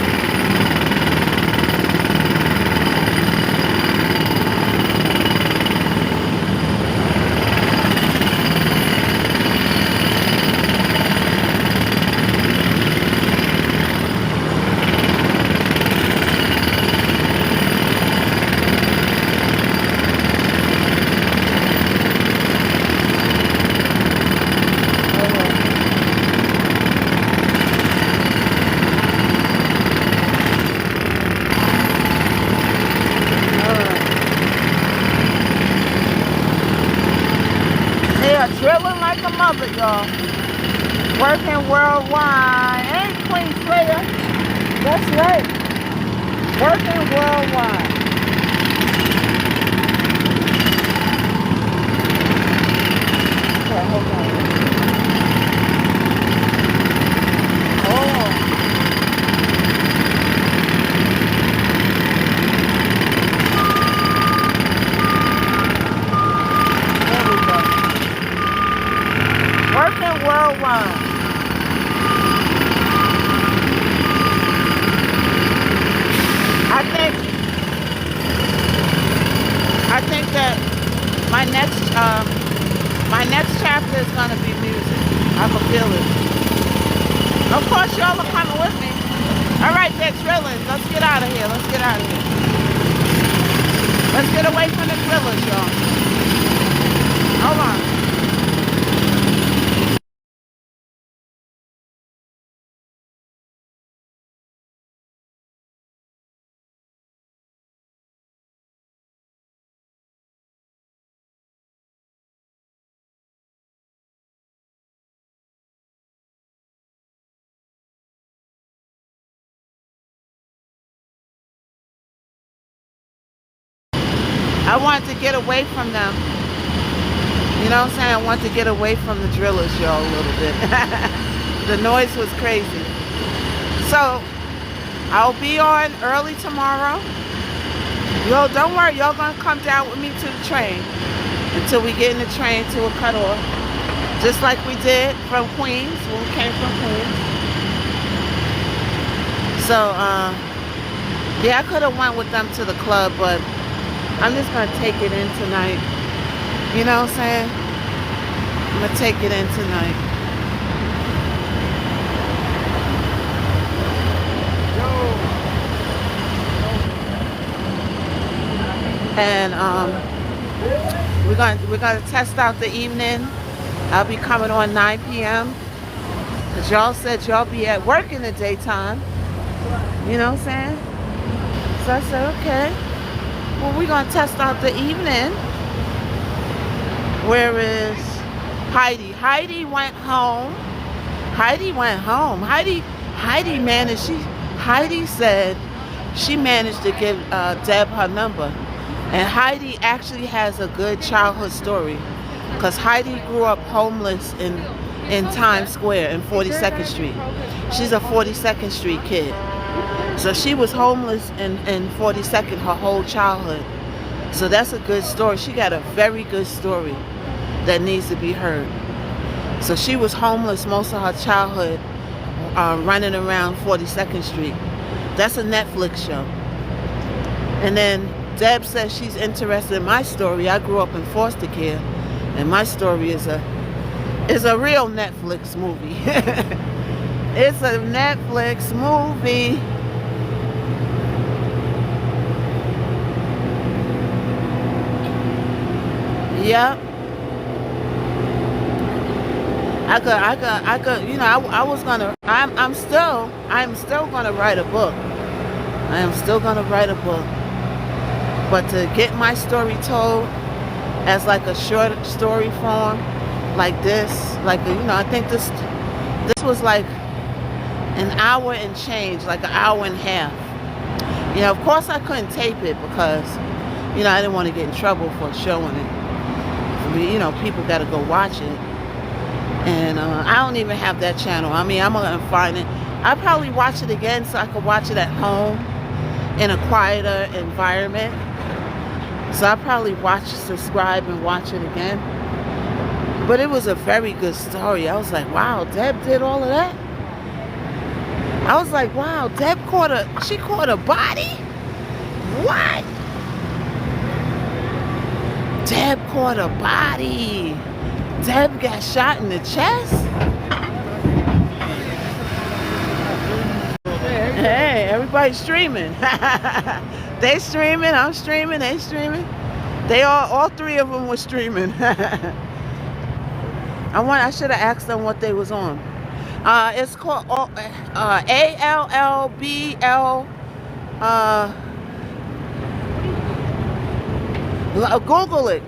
Drilling like a mother, y'all. Working worldwide. Ain't Queen Slayer. That's right. Working worldwide. Okay, hold on. my next chapter is gonna be music. I can feel it. Of course, y'all are coming with me. All right, they're drilling. Let's get out of here. Let's get out of here. Let's get away from the drillers, y'all. Hold on. I wanted to get away from them. You know what I'm saying? I wanted to get away from the drillers, y'all, a little bit. The noise was crazy. So, I'll be on early tomorrow. Yo, don't worry, y'all gonna come down with me to the train until we get in the train to a cutoff. Just like we did from Queens, when we came from Queens. So, yeah, I could have went with them to the club, but I'm just gonna take it in tonight. You know what I'm saying? I'm gonna take it in tonight. And we're gonna test out the evening. I'll be coming on 9 p.m. Cause y'all said y'all be at work in the daytime. You know what I'm saying? So I said, okay. Well, we're gonna test out the evening. Where is Heidi? Heidi went home. Heidi went home. Heidi managed. Heidi said she managed to give Deb her number, and Heidi actually has a good childhood story, because Heidi grew up homeless in Times Square in 42nd Street. She's a 42nd Street kid. So she was homeless in 42nd her whole childhood. So that's a good story. She got a very good story that needs to be heard. So she was homeless most of her childhood, running around 42nd Street. That's a Netflix show. And then Deb says she's interested in my story. I grew up in foster care, and my story is a real Netflix movie. It's a Netflix movie. Yep. I could, you know, I'm still gonna write a book. I am still gonna write a book. But to get my story told as like a short story form, like this, like, you know, I think this was like an hour and change, like an hour and a half. You know, of course I couldn't tape it because, you know, I didn't want to get in trouble for showing it. You know, people got to go watch it. And I don't even have that channel. I mean, I'm going to find it. I'll probably watch it again so I can watch it at home in a quieter environment. So I'll probably subscribe and watch it again. But it was a very good story. I was like, wow, Deb did all of that? I was like, wow, Deb caught a body? What? Deb caught a body. Deb got shot in the chest? Hey, everybody's streaming. They streaming, I'm streaming, they streaming. All three of them were streaming. I should have asked them what they was on. It's called ALLBL. Google it.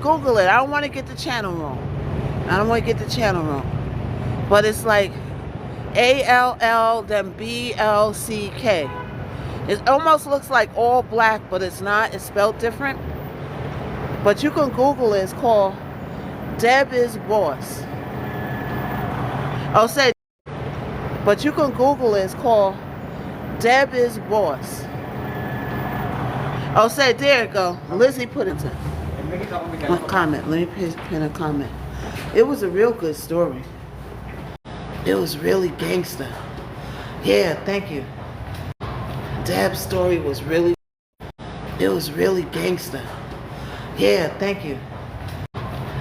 I don't want to get the channel wrong. But it's like ALL then BLCK. It almost looks like all black, but it's not. It's spelled different. But you can Google it. It's called Deb Is Boss. But you can Google it. It's called Deb Is Boss. There it go. Lizzie put it to comment. Let me pin a comment. It was a real good story. It was really gangster. Yeah, thank you. Deb's story was really gangster. Yeah, thank you.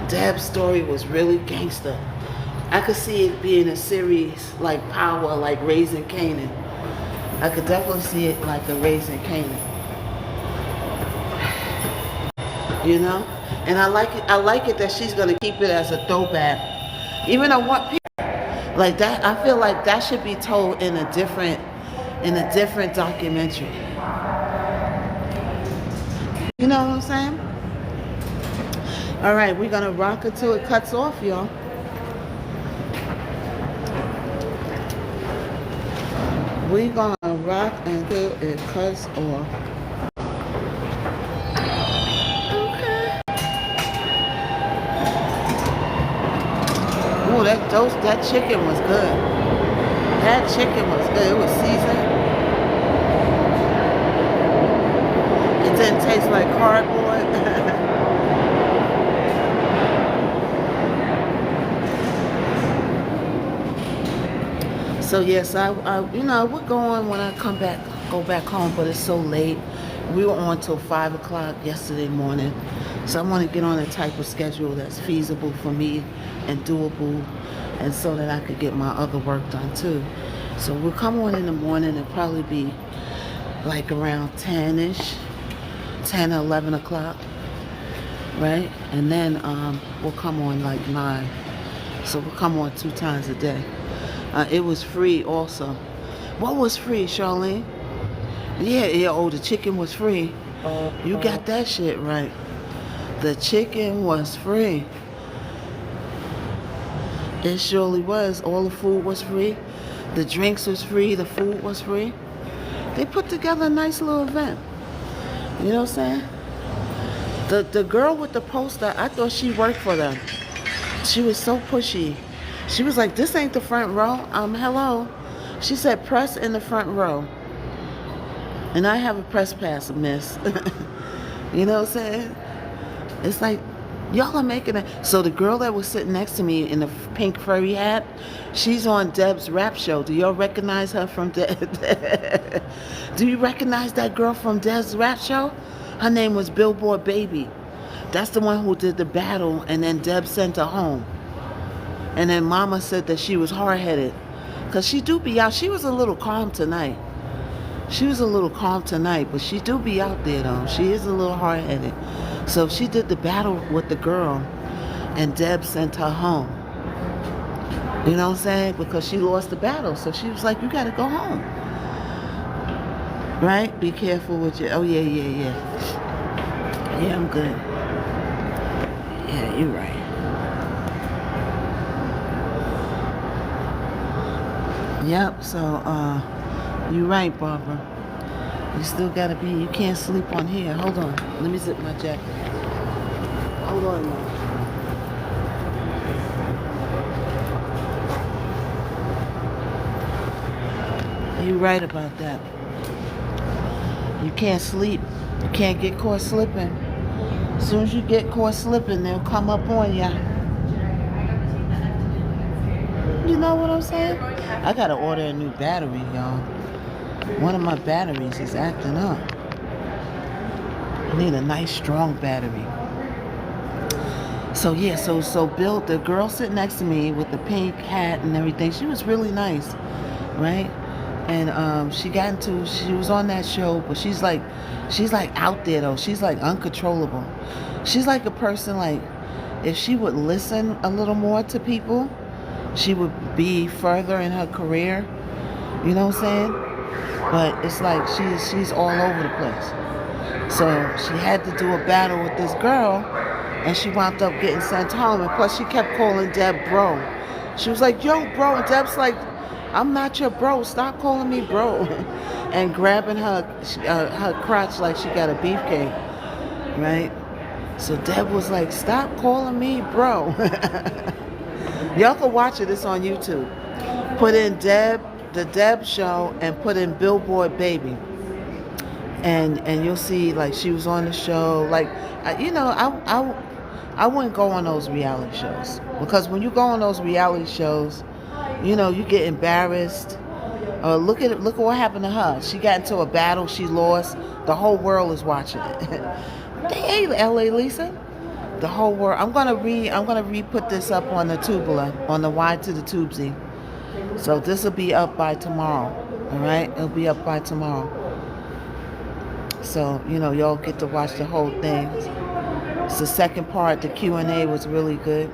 Deb's story was really gangster. I could see it being a series like Power, like Raising Canaan. I could definitely see it like a Raising Canaan. You know? And I like it that she's gonna keep it as a throwback. Even though what people like that, I feel like that should be told in a different documentary. You know what I'm saying? All right, we're gonna rock until it cuts off, y'all. We're gonna rock until it cuts off. Ooh, that chicken was good. That chicken was good. It was seasoned. It didn't taste like cardboard. So yes, I we're going when I go back home, but it's so late. We were on till 5 o'clock yesterday morning. So I want to get on a type of schedule that's feasible for me and doable, and so that I could get my other work done too. So we'll come on in the morning. It'll probably be like around 10-ish, 10 or 11 o'clock, right? And then we'll come on like 9. So we'll come on 2 times a day. It was free also. What was free, Charlene? Yeah, oh, the chicken was free. You got that shit right. The chicken was free. It surely was. All the food was free. The drinks was free. The food was free. They put together a nice little event. You know what I'm saying? The girl with the poster, I thought she worked for them. She was so pushy. She was like, this ain't the front row. Hello. She said, press in the front row. And I have a press pass, miss. You know what I'm saying? It's like, y'all are making it. So the girl that was sitting next to me in the pink furry hat, she's on Deb's rap show. Do y'all recognize her from Deb? Do you recognize that girl from Deb's rap show? Her name was Billboard Baby. That's the one who did the battle, and then Deb sent her home. And then Mama said that she was hard-headed. Because she do be out. She was a little calm tonight. She was a little calm tonight, but she do be out there, though. She is a little hard-headed. So she did the battle with the girl, and Deb sent her home. You know what I'm saying? Because she lost the battle. So she was like, you got to go home. Right? Be careful with your... Oh, yeah. Yeah, I'm good. Yeah, you're right. Yep, so, you're right, Barbara. You still gotta be, you can't sleep on here. Hold on, let me zip my jacket. Hold on, man. You're right about that. You can't sleep. You can't get caught slipping. As soon as you get caught slipping, they'll come up on ya. You know what I'm saying? I gotta order a new battery, y'all. One of my batteries is acting up. I need a nice, strong battery. So yeah, so Bill, the girl sitting next to me with the pink hat and everything, she was really nice, right? And she was on that show, but she's like out there though. She's like uncontrollable. She's like a person, like, if she would listen a little more to people, she would be further in her career. You know what I'm saying? But it's like she's all over the place. So she had to do a battle with this girl, and she wound up getting sent home. And plus she kept calling Deb bro. She was like, yo, bro. And Deb's like, I'm not your bro. Stop calling me bro. And grabbing her crotch like she got a beefcake, right? So Deb was like, stop calling me bro. Y'all can watch it. It's on YouTube. Put in the Deb show, and put in Billboard Baby. And you'll see, like, she was on the show. Like, I wouldn't go on those reality shows. Because when you go on those reality shows, you know, you get embarrassed. Look at what happened to her. She got into a battle, she lost. The whole world is watching it. Hey, LA Lisa. the whole world. I'm gonna re-put this up on the Tubular, on the Y to the Tubesy. So this will be up by tomorrow. All right, it'll be up by tomorrow. So y'all get to watch the whole thing. It's the second part. The Q&A was really good.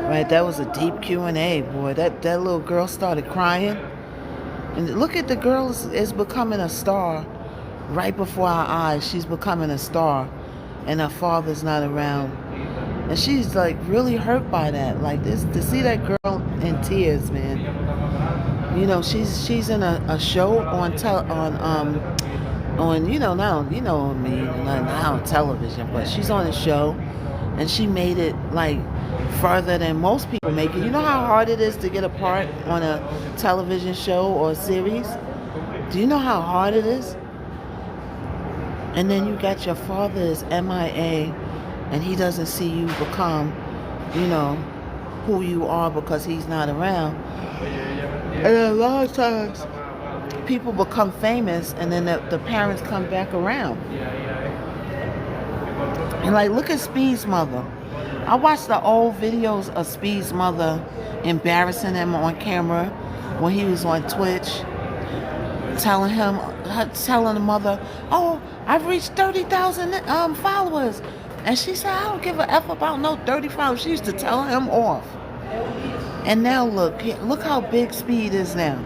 Right, that was a deep Q&A, boy. That little girl started crying. And look at the girl is becoming a star right before our eyes. She's becoming a star, and her father's not around. And she's like really hurt by that. Like this, to see that girl in tears, man. She's in a show on not on television, but she's on a show, and she made it like further than most people make it. You know how hard it is to get a part on a television show or a series? Do you know how hard it is? And then you got your father is MIA, and he doesn't see you become, who you are because he's not around. And a lot of times, people become famous, and then the parents come back around. And like, look at Speed's mother. I watched the old videos of Speed's mother embarrassing him on camera when he was on Twitch, telling the mother, "Oh, I've reached 30,000 followers," and she said, "I don't give a F about no 30 followers." She used to tell him off. And now look how big Speed is now.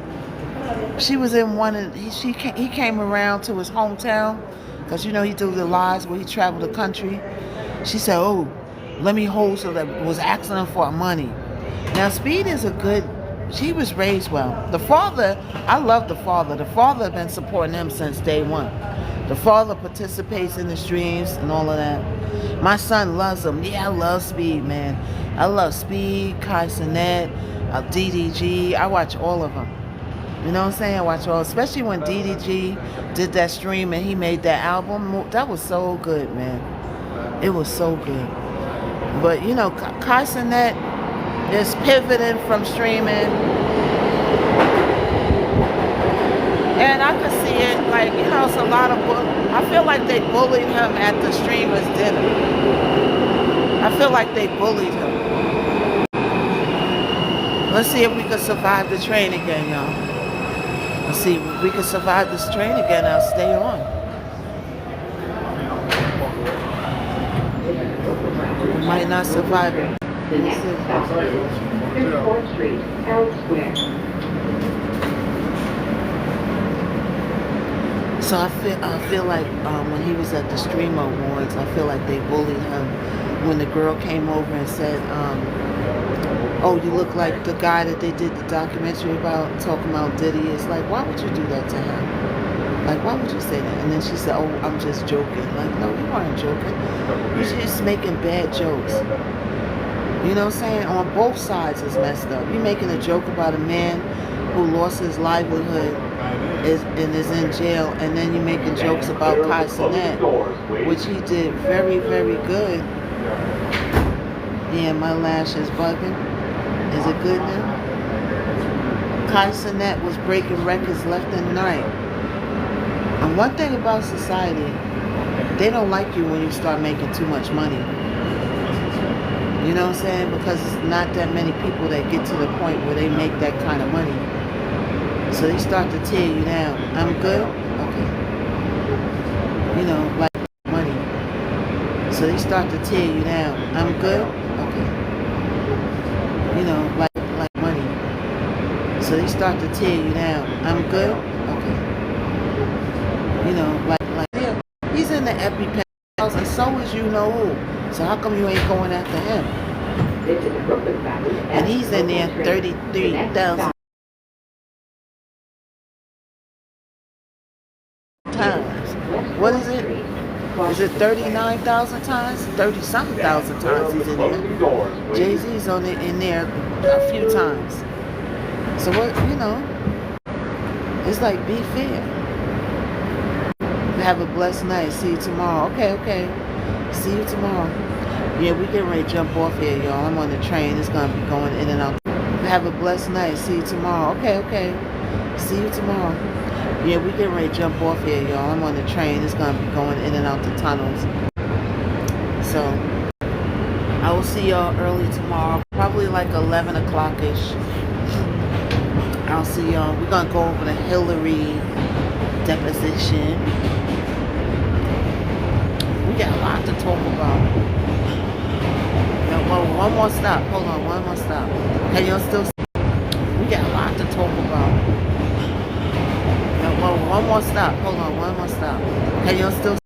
She was in he came around to his hometown, because he do the lives where he traveled the country. She said, "Oh, let me hold," so that was asking him for money. Now Speed is she was raised well. The father, I love the father. The father has been supporting him since day one. The father participates in the streams and all of that. My son loves him. Yeah, I love Speed, man. I love Speed, Kai Cenat, DDG. I watch all of them. You know what I'm saying? I watch all, especially when DDG did that stream and he made that album. That was so good, man. It was so good. But Kai Cenat is pivoting from streaming, and I could see it. Like it's a lot of. I feel like they bullied him at the streamers dinner. I feel like they bullied him. Let's see if we can survive the train again, y'all. Let's see if we can survive this train again. I'll stay on. We might not survive it. So I feel like when he was at the Streamer Awards, I feel like they bullied him when the girl came over and said, "Oh, you look like the guy that they did the documentary about, talking about Diddy." It's like, why would you do that to him? Like, why would you say that? And then she said, "Oh, I'm just joking." Like, no, you weren't joking. You're just making bad jokes. You know what I'm saying? On both sides is messed up. You're making a joke about a man who lost his livelihood and is in jail, and then you're making jokes about Kai Cenat, which he did very, very good. Yeah, my lash is bugging. Is it good now? Kai Cenat was breaking records left and right. And one thing about society, they don't like you when you start making too much money. You know what I'm saying? Because it's not that many people that get to the point where they make that kind of money. So they start to tear you down. I'm good? Okay. Like money. So they start to tear you down. I'm good? Okay. Like money. So they start to tear you down. I'm good? Okay. Yeah. He's in the EpiPen house, and so is who. So how come you ain't going after him? And he's in there 33,000 times. What is it? Is it 39,000 times? 30-something thousand times he's in there. Jay-Z's in there a few times. So what, it's like, be fair. Have a blessed night. See you tomorrow. Okay. See you tomorrow. Yeah, we getting ready to jump off here, y'all. I'm on the train. It's going to be going in and out. Have a blessed night. See you tomorrow. Okay. See you tomorrow. Yeah, we getting ready to jump off here, y'all. I'm on the train. It's going to be going in and out the tunnels. So, I will see y'all early tomorrow, probably like 11 o'clock-ish. I'll see y'all. We're going to go over the Hillary deposition. We got a lot to talk about. One more stop. Hold on, one more stop. Can y'all still? We got a lot to talk about. One more stop. Hold on, one more stop. Can y'all still?